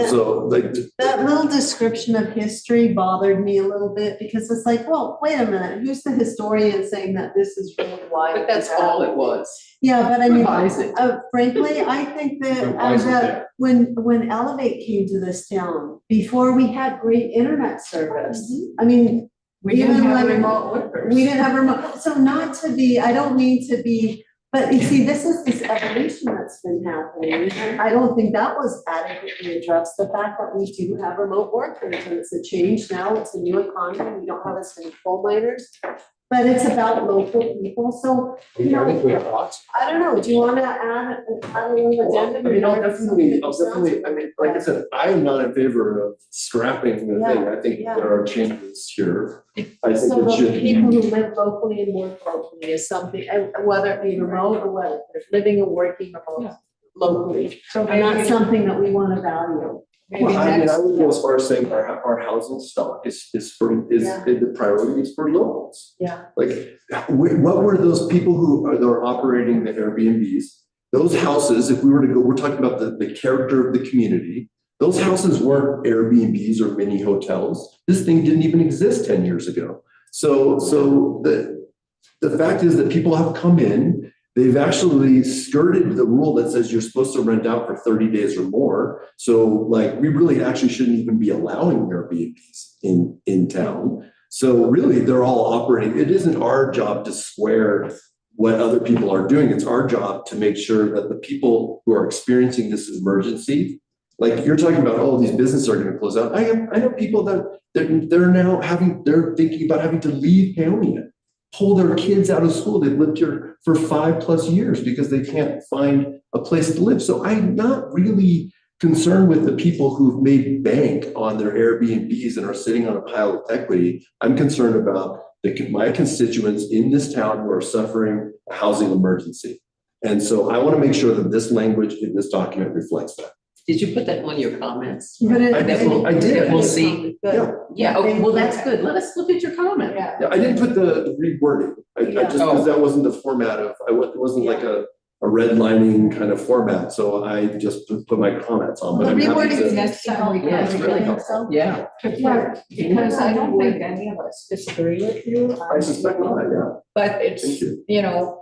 like. That little description of history bothered me a little bit because it's like, well, wait a minute, who's the historian saying that this is really why? But that's all it was. Yeah, but I mean, Revise it. frankly, I think that, Revise it, yeah. that when Elevate came to this town, before we had great internet service, I mean, We didn't even have like- remote workers. we didn't have remote, so not to be, I don't mean to be, but you see, this is this evolution that's been happening. And I don't think that was adequately addressed, the fact that we do have remote workers, and it's a change now, it's a new economy, we don't have as many coal miners. But it's about local people, so, you I think know, we have lots. I don't know, do you wanna add a little addendum? I mean, I'll definitely, I mean, like I said, I am not in favor of scrapping the thing. I think Yeah. there are changes here. I think So it the should people be. who live locally and work locally is something, whether it be remote or whether they're living and working remote locally. So And that's maybe, something that we wanna value. maybe Well, I mean, I next, would go as far as saying our housing stock is Yeah. the priority is for locals. Yeah. Like, what were those people who are operating the Airbnbs? Those houses, if we were to go, we're talking about the character of the community. Those houses weren't Airbnbs or mini hotels. This thing didn't even exist 10 years ago. So the fact is that people have come in, they've actually skirted the rule that says you're supposed to rent out for 30 days or more. So like, we really actually shouldn't even be allowing Airbnbs in town. So really, they're all operating. It isn't our job to square what other people are doing. It's our job to make sure that the people who are experiencing this emergency, like you're talking about, oh, these businesses are going to close out. I know people that they're thinking about having to leave Paonia, pull their kids out of school. They've lived here for 5+ years because they can't find a place to live. So I'm not really concerned with the people who've made bank on their Airbnbs and are sitting on a pile of equity. I'm concerned about my constituents in this town who are suffering a housing emergency. And so I want to make sure that this language in this document reflects that. Did you put that in one of your comments? But it- I did. We'll see. Good. Yeah, oh, well, that's good. Let us look at your comment. Yeah. Yeah, I didn't put the rewording. I just, because that wasn't the format of, it wasn't like a redlining kind of format, so I just put my comments on, but The I'm happy rewording is to. next time. Yeah, it's really helpful. Yeah. Because I don't think any of us disagree with you. I suspect not, yeah, But thank it's, you. you know,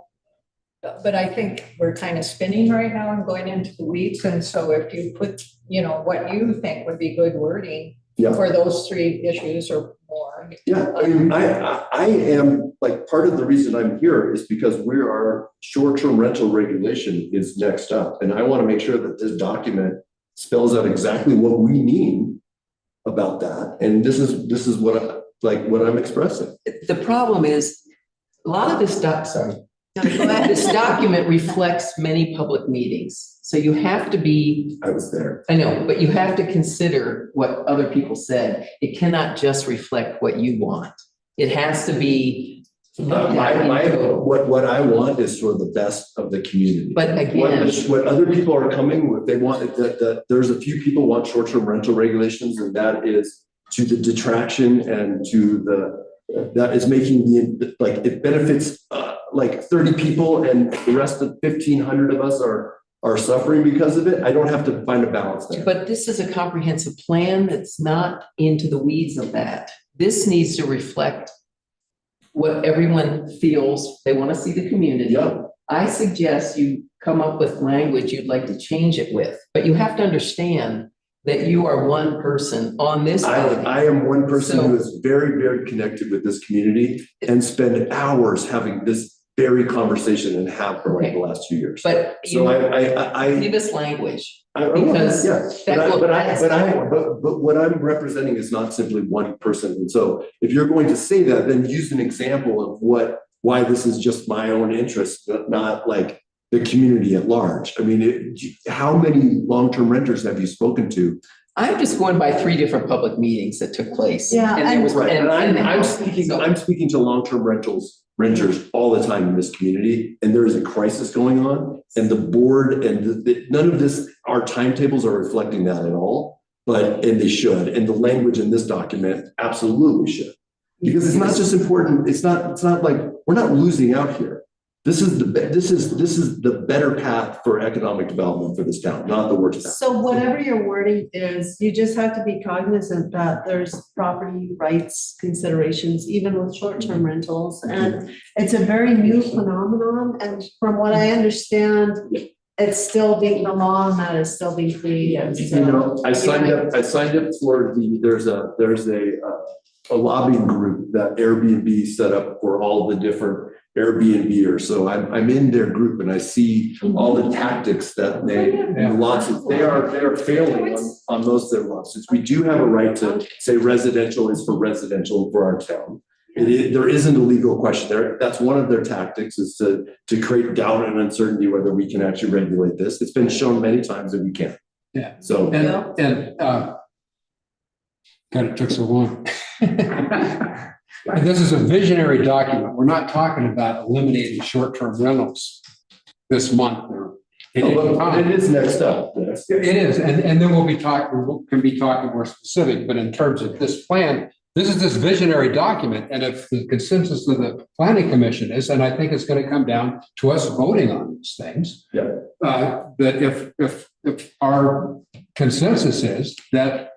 but I think we're kind of spinning right now and going into the weeds. And so if you put, you know, what you think would be good wording Yeah. for those three issues or more. Yeah, I mean, I am, like, part of the reason I'm here is because our short-term rental regulation is next up. And I want to make sure that this document spells out exactly what we mean about that. And this is what I'm expressing. The problem is, a lot of this this document reflects many public meetings. So you have to be, I was there. I know, but you have to consider what other people said. It cannot just reflect what you want. It has to be. What I want is for the best of the community. But again, What other people are coming with, they want, that there's a few people want short-term rental regulations, and that is to the detraction and to that is making it benefits like 30 people and the rest of 1,500 of us are suffering because of it. I don't have to find a balance there. but this is a comprehensive plan that's not into the weeds of that. This needs to reflect what everyone feels. They want to see the community. Yeah. I suggest you come up with language you'd like to change it with, but you have to understand that you are one person on this body. I am one person So- who is very, very connected with this community and spend hours having this very conversation and have for like the last 2 years. But So I give us language. will, because yeah, that will- but what I'm representing is not simply one person. And so if you're going to say that, then use an example of why this is just my own interest, not like the community at large. I mean, how many long-term renters have you spoken to? I'm just going by 3 different public meetings that took place. Yeah, And there was, Right, and I'm so- speaking to long-term renters all the time in this community, and there is a crisis going on, and the board and none of this, our timetables are reflecting that at all, and they should, and the language in this document absolutely should. Because it's not just important, it's not like, we're not losing out here. This is the better path for economic development for this town, not the worst path. So whatever your wording is, you just have to be cognizant that there's property rights considerations, even with short-term rentals. And it's a very new phenomenon, and from what I understand, it's still being, the law on that is still being created. You know, I signed up for there's a lobbying group that Airbnb set up for all the different Airbnbers. So I'm in their group and I see all the tactics that they are failing on most of their lawsuits. We do have a right to say residential is for residential for our town. There isn't a legal question there. That's one of their tactics, is to create doubt and uncertainty whether we can actually regulate this. It's been shown many times that we can. Yeah. So. God, it took so long. This is a visionary document. We're not talking about eliminating short-term rentals this month or at any But time. it is next up. Yes. It is, and then we can be talking more specific, but in terms of this plan, this is this visionary document, and if the consensus of the planning commission is, and I think it's going to come down to us voting on these things. Yeah. That if our consensus is that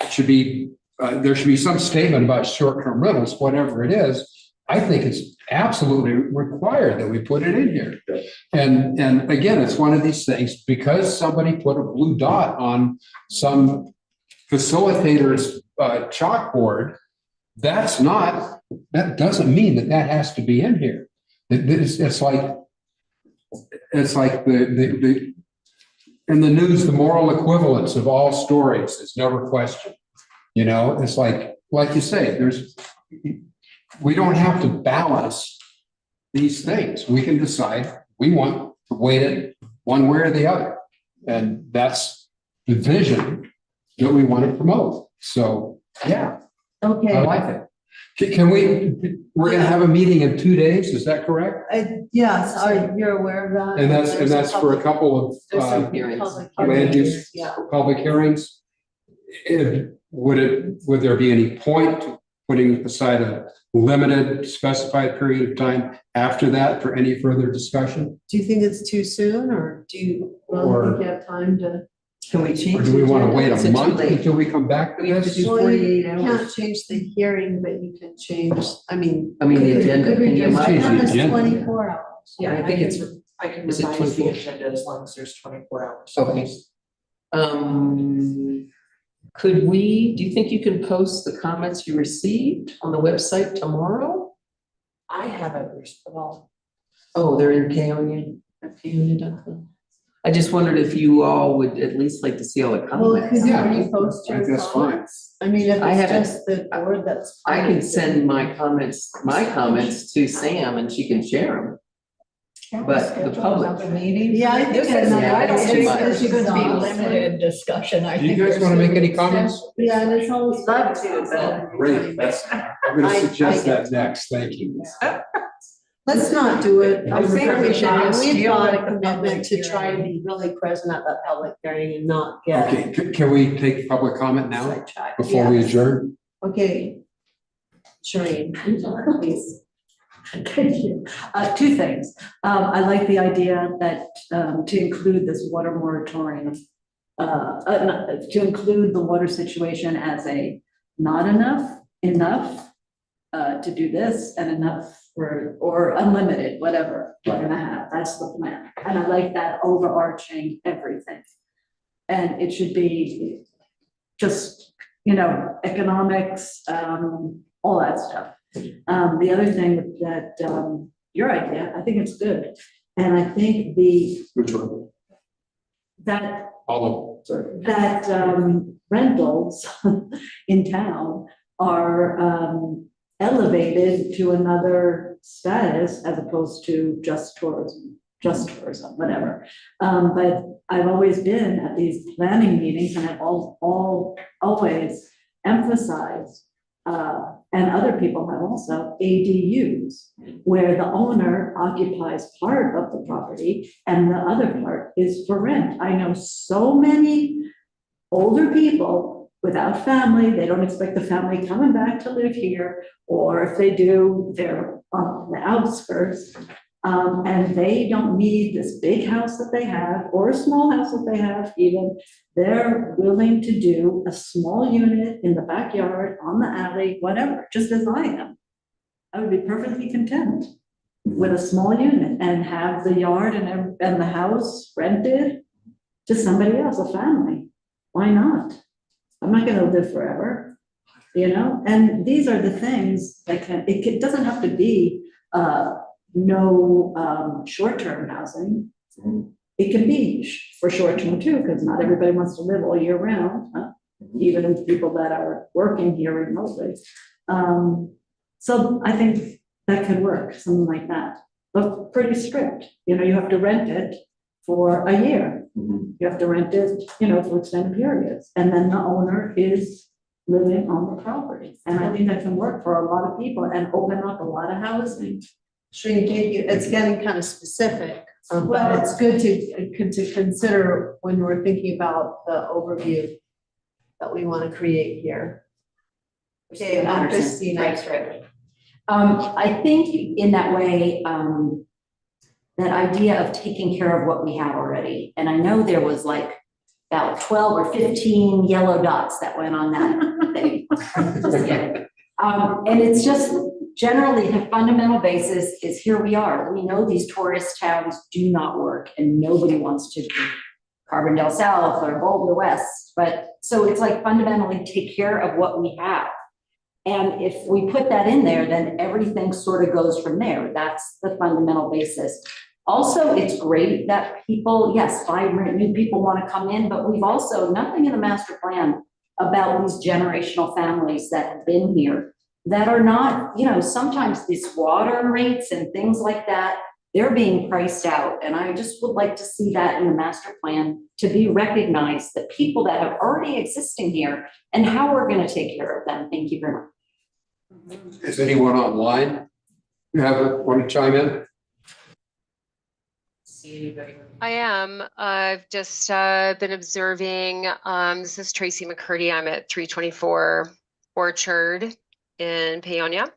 it should be, there should be some statement about short-term rentals, whatever it is, I think it's absolutely required that we put it in here. Yeah. And again, it's one of these things, because somebody put a blue dot on some facilitator's chalkboard, that doesn't mean that has to be in here. It's like the in the news, the moral equivalence of all stories is never questioned. You know, it's like you say, we don't have to balance these things. We can decide we want to weight it one way or the other. And that's the vision that we want to promote. So, yeah, I Okay, like it. Can we, we're gonna have a meeting in 2 days, is that correct? Yes, you're aware of that? And There's that's for a public- couple of, There's some hearings. public land hearings, use, yeah. public hearings. Would there be any point to putting aside a limited specified period of time after that for any further discussion? Do you think it's too soon, or do you, well, think you have time to? Can we change? Or do we the want to agenda? wait Is a it too month late? until we come back to We have to this? do Well, you 48 hours. can't change the hearing, but you can change, I mean. I mean, the could we- agenda, could we can you just- change the that is agenda? 24 hours. Yeah, I think it's, I can is it revise the 24? agenda as long as there's 24 hours. okay. Could we, do you think you can post the comments you received on the website tomorrow? I haven't, well, Oh, they're in KOU.com. I just wondered if you all would at least like to see all the Well, could comments. you Yeah, repost I your think that's fine. comments? I mean, if I it's haven't- just the board, that's. I fine. can send my comments to Sam and she can share them. But the public- Another meeting. Yeah, I think This is, it's- I don't think Yeah, this is going to be exhausting. limited discussion. I Do you think guys there's want to make any some- comments? Yeah, and it's always. Love to, but- Great, that's, I'm gonna suggest that next, thank you. Let's not do it. I think we should just We've deal got with a the commitment public to try and hearing. be really present at that public hearing and not get. Okay, can we take public comment now sidetracked. before we Yes. adjourn? Okay. Shireen, please. Thank you. Two things. I like the idea that, to include this water moratorium, to include the water situation as a not enough to do this and enough for, or unlimited, whatever we're gonna have. That's the plan. And I like that overarching everything. And it should be just, economics, all that stuff. The other thing that, your idea, I think it's good. And I think Which one? that All Sorry. rentals in town are elevated to another status as opposed to just tourism, whatever. But I've always been at these planning meetings and I've always emphasized, and other people have also, ADUs, where the owner occupies part of the property and the other part is for rent. I know so many older people without family, they don't expect the family coming back to live here, or if they do, they're on the outskirts. And they don't need this big house that they have, or a small house that they have even. They're willing to do a small unit in the backyard, on the alley, whatever, just as I am. I would be perfectly content with a small unit and have the yard and the house rented to somebody else, a family. Why not? I'm not gonna live forever, And these are the things that it doesn't have to be, no short-term housing. It can be for short-term too, because not everybody wants to live all year round, even people that are working here remotely. So I think that could work, something like that, but pretty strict. You have to rent it for a year. Mhm. You have to rent it, for extended periods, and then the owner is living on the property. And I think that can work for a lot of people and open up a lot of housing. Shireen gave you, it's getting kind of specific, but Well- it's good to consider when we're thinking about the overview that we want to create here. Okay, Christina. I think in that way, that idea of taking care of what we have already, and I know there was like about 12 or 15 yellow dots that went on that thing. Just kidding. And it's just generally the fundamental basis is here we are. We know these tourist towns do not work and nobody wants to do Carbondale South or Boulder West. But so it's like fundamentally take care of what we have. And if we put that in there, then everything sort of goes from there. That's the fundamental basis. Also, it's great that people, yes, vibrant, new people want to come in, but we've also, nothing in the master plan about these generational families that have been here that are not, sometimes these water rates and things like that, they're being priced out. And I just would like to see that in the master plan to be recognized, the people that are already existing here and how we're going to take care of them. Thank you very much. Is anyone online? Want to chime in? See anybody? I am. I've just been observing. This is Tracy McCurdy. I'm at 324 Orchard in Paonia.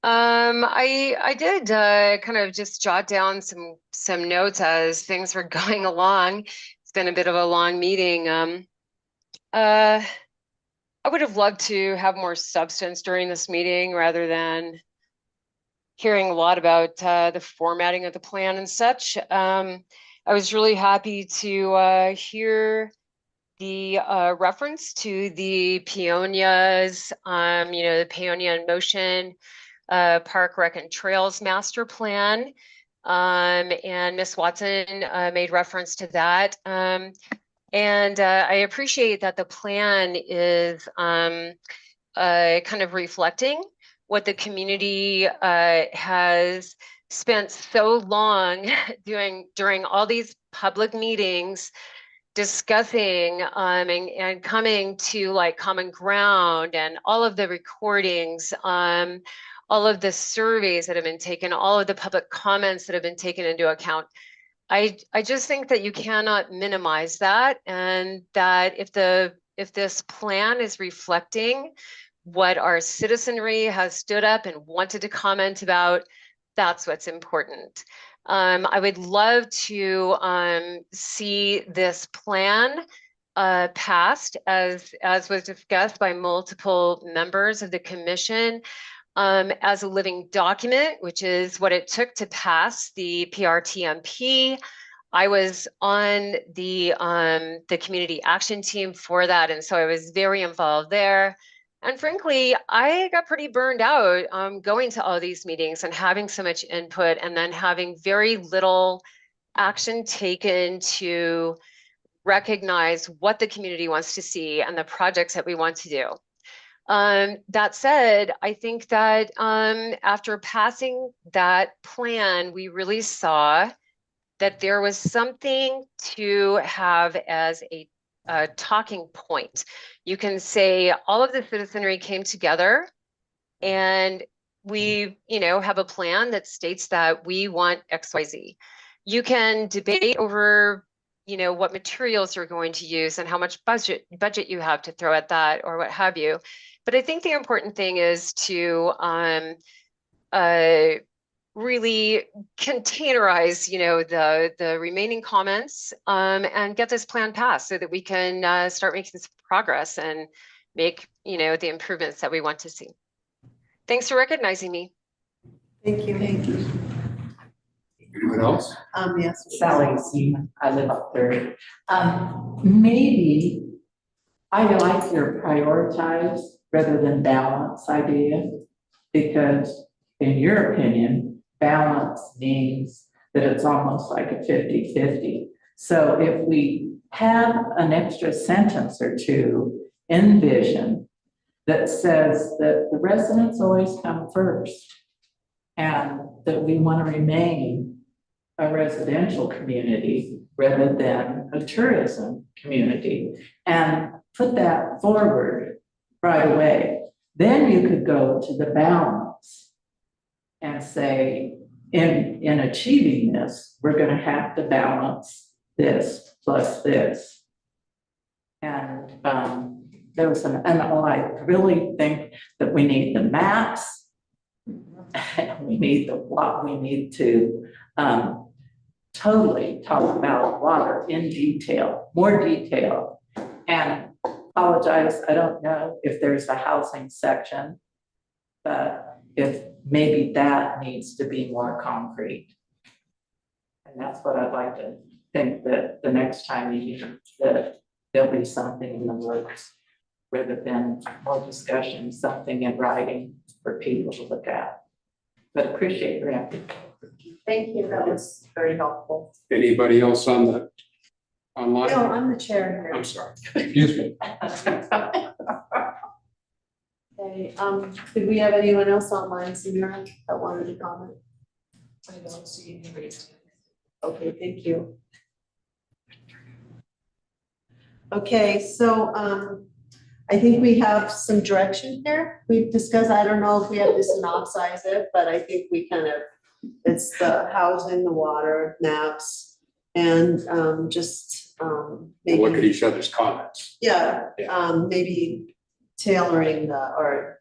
I did kind of just jot down some notes as things were going along. It's been a bit of a long meeting. I would have loved to have more substance during this meeting rather than hearing a lot about the formatting of the plan and such. I was really happy to hear the reference to the Peonias, the Peonia in Motion Park Rec and Trails Master Plan. And Ms. Watson made reference to that. And I appreciate that the plan is kind of reflecting what the community has spent so long during all these public meetings discussing and coming to like common ground, and all of the recordings, all of the surveys that have been taken, all of the public comments that have been taken into account. I just think that you cannot minimize that, and that if this plan is reflecting what our citizenry has stood up and wanted to comment about, that's what's important. I would love to see this plan passed as was discussed by multiple members of the commission as a living document, which is what it took to pass the PRTMP. I was on the community action team for that, and so I was very involved there. And frankly, I got pretty burned out going to all these meetings and having so much input and then having very little action taken to recognize what the community wants to see and the projects that we want to do. That said, I think that after passing that plan, we really saw that there was something to have as a talking point. You can say all of the citizenry came together and we, have a plan that states that we want XYZ. You can debate over, what materials you're going to use and how much budget you have to throw at that or what have you. But I think the important thing is to really containerize, the remaining comments and get this plan passed so that we can start making some progress and make, the improvements that we want to see. Thanks for recognizing me. Thank you. Thank you. Anyone else? Yes. Sally Seaman, I live up there. Maybe I like your prioritize rather than balance idea, because in your opinion, balance means that it's almost like a 50-50. So if we have an extra sentence or two in vision that says that the residents always come first and that we want to remain a residential community rather than a tourism community, and put that forward right away, then you could go to the balance and say, in achieving this, we're going to have to balance this plus this. And there was and I really think that we need the maps. We need we need to totally talk about water in detail, more detail. And apologize, I don't know if there's a housing section, but if maybe that needs to be more concrete. And that's what I'd like to think, that the next time you meet, that there'll be something in the works rather than more discussion, something in writing for people to look at. But appreciate your effort. Thank you. That was very helpful. Anybody else on the online? No, I'm the chair here. I'm sorry, excuse me. Okay, did we have anyone else online, Samira, that wanted to comment? I don't see anybody. Okay, thank you. Okay, so I think we have some direction here. We've discussed, I don't know if we have to synopsize it, but I think we kind of, it's the housing, the water, maps, and just We'll maybe. look at each other's comments. Yeah, Yeah. maybe tailoring or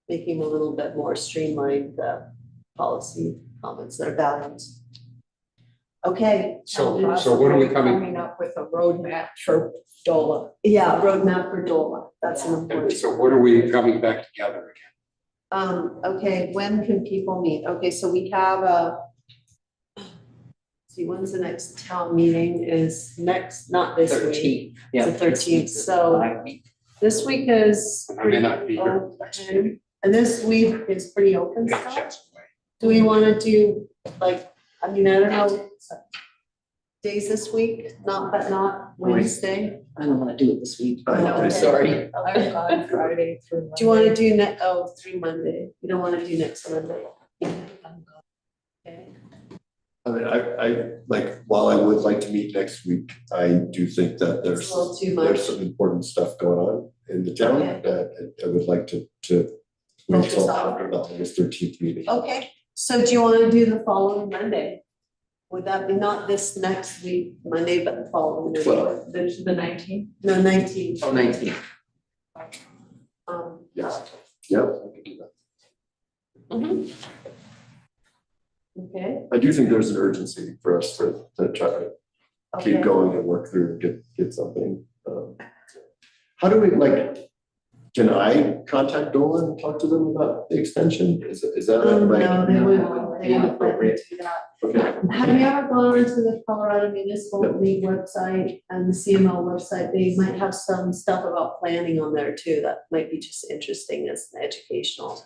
making a little bit more streamlined the policy comments that are values. Okay. So when are we coming? Coming up with a roadmap for DOLA. Yeah, roadmap for DOLA, that's an And important. so when are we coming back together Okay, when can people meet? Okay, so we have see, when's the next town meeting is next, not this week. 13th. Yeah. It's the 13th, so this week is again? I may not be here. open, and this week is pretty open Yeah, stuff. that's away. Do we wanna do, like, I mean, I don't know, days this week, not Wednesday? I don't wanna do it this week. No, I'm sorry. I'm on Friday through. Do you wanna do through Monday? You don't wanna do next Monday? Okay. I mean, I, like, while I would like to meet next week, I do think that It's there's a little too much. there's some important stuff going on in the town Okay. that I would like to wait Focus till on. after the August 13th meeting. Okay, so do you wanna do the following Monday? Would that be not this next week, Monday, but the following? Monday? Well- The 19th. No, 19th. Oh, 19th. Yes, yeah, I can do that. Okay. I do think there's an urgency for us to try to keep Okay. going and work through and get something. How do we, like, can I contact Dolan and talk to them about the extension? Is that like? No, they wouldn't let Inappropriate. me do that. Okay. Have you ever gone onto the Colorado Municipal League website and the CML website? They might have some stuff about planning on there too, that might be just interesting as an educational.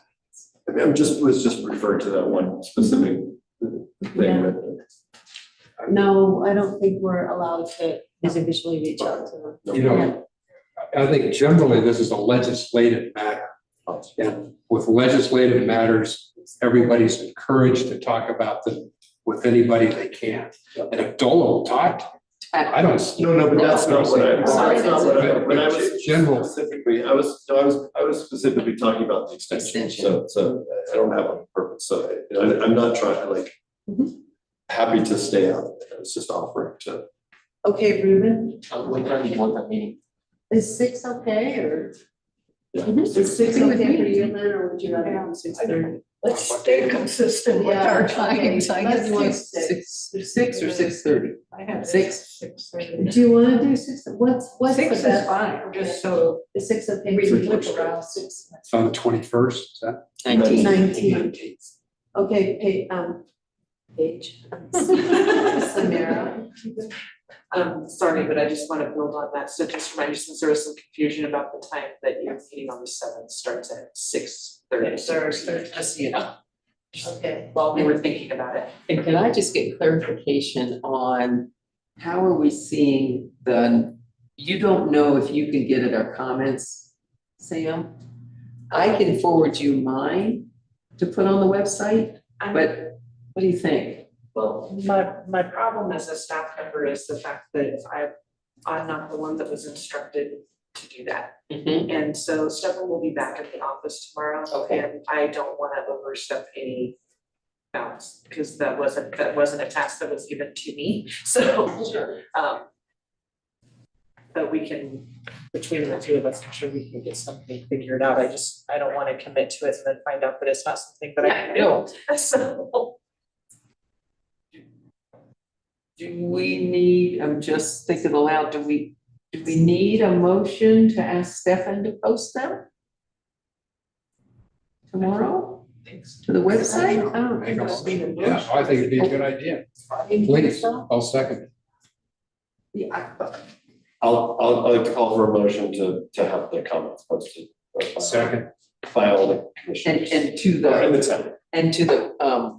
I mean, was just referring to that one specific thing that. No, I don't think we're allowed to individually reach out to them. No. You know, I think generally this is a legislative matter. And with legislative matters, everybody's encouraged to talk about them with anybody they can. And if DOLA will talk, I don't. No, but that's not what I, Sorry, that's not what I, when I was General. specifically, I was specifically talking about the extension, so I don't have a purpose, so I'm not trying to like. Happy to stay out, I was just offering to. Okay, Ruben, What time do you want that meeting? is 6 okay, or Yeah. is 6 okay for you then, or would you rather have 6:30? Let's stay consistent with our times. I Let's guess do it's- 6 or 6:30? I have 6. 6:30. Do you wanna do 6? What's the 6 is best? fine, just so Is 6 okay? we for you? look around. 6. It's on the 21st, is that? 19th. 19. Okay, Paige. Samara. Sorry, but I just want to build on that. So just remind you, since there was some confusion about the time that your meeting on the 7th starts at 6:30. Thursday. Just so you know, Okay. while we were thinking about it. And can I just get clarification on how are we seeing you don't know if you can get at our comments, Sam? I can forward you mine to put on the website, but what do you think? Well, my problem as a staff member is the fact that I'm not the one that was instructed to do that. And so Stefan will be back at the office tomorrow. Okay. And I don't wanna overstep any bounds, because that wasn't a task that was given to me, so. But we can, between the two of us, I'm sure we can get something figured out. I don't wanna commit to it and then find out that it's not something that I can do, so. Do we need, I'm just thinking aloud, do we need a motion to ask Stefan to post them? Tomorrow? To the website? Make a motion. Yeah, I think it'd be a good idea. Please, I'll second it. I'll like to call for a motion to have the comments posted. Second. By all the commissioners. And to In the, the town. and to the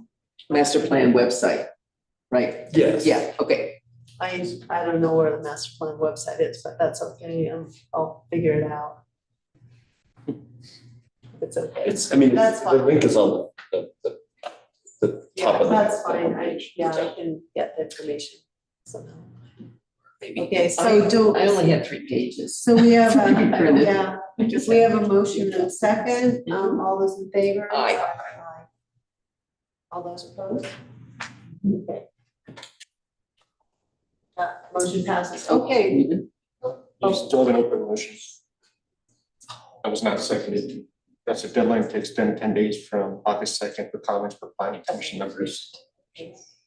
master plan website, right? Yes. Yeah, okay. I don't know where the master plan website is, but that's okay, I'll figure it out. It's okay. I mean, That's the fine. link is on the top Yeah, of the. that's fine, page. I can get the information somehow. maybe. Okay, so do, I only had 3 pages. so we have, Printed. yeah, we have a motion and a second, all those in favor? Aye. All those opposed? Okay. Motion passes, okay. You still have an open motion. That was not seconded. That's a deadline to extend 10 days from August 2nd for comments for planning commission members.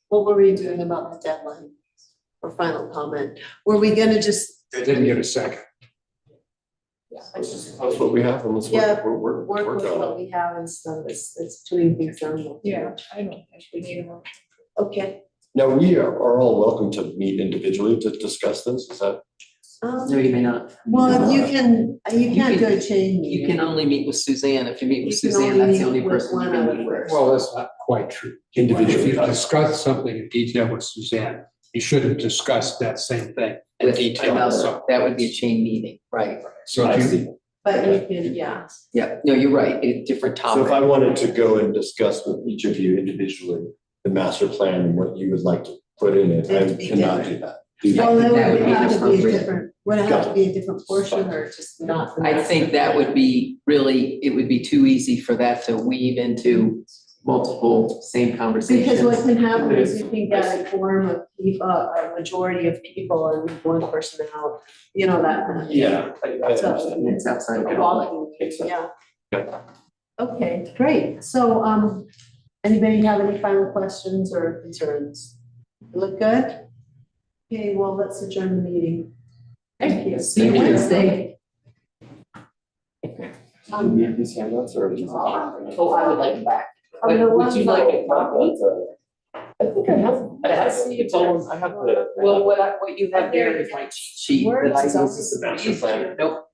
What were we doing about the deadline for final comment? Were we gonna just They didn't get a second. That's what we have, and let's Yeah, work work with on what it. we have instead of it's doing things done? Yeah, I don't think we need a motion. Okay. Now, we are all welcome to meet individually to discuss this, is that? No, you may not. Well, you can't do a chain You meeting. can only meet with Suzanne. If you meet with You can Suzanne, that's the meet only with person you one can other meet with. person. Well, that's not quite true. Individually. If you discuss something in detail with Suzanne, you shouldn't discuss that same thing in With detail. with another, someone that would be a else. chain meeting, right? So I if you, see. But you can, yeah. Yeah, no, you're right, a different So if I topic. wanted to go and discuss with each of you individually, the master plan and what you would like to put in it, It'd I be cannot do different. that. Well, think that that would would be have to be a appropriate. different, would it have to be a different portion or just not? the I master think that plan? would be really, it would be too easy for that to weave into multiple same conversations. Because what can happen is you can get a quorum of people, a majority of people and one person out, you know, that kind of thing. Yeah, I So- understand. It's outside of the law. Walking, Makes sense. yeah. Okay, great. So, anybody have any final questions or concerns? Look good? Okay, well, let's adjourn the meeting. Thank you. See you Wednesday. You have these handouts or? Oh, I would like it back. Oh, the Would you one- like a copy? I think I have. I see it's on. I have the. Well, what you have there is my cheat sheet that I Words use don't- as The master plan. Nope,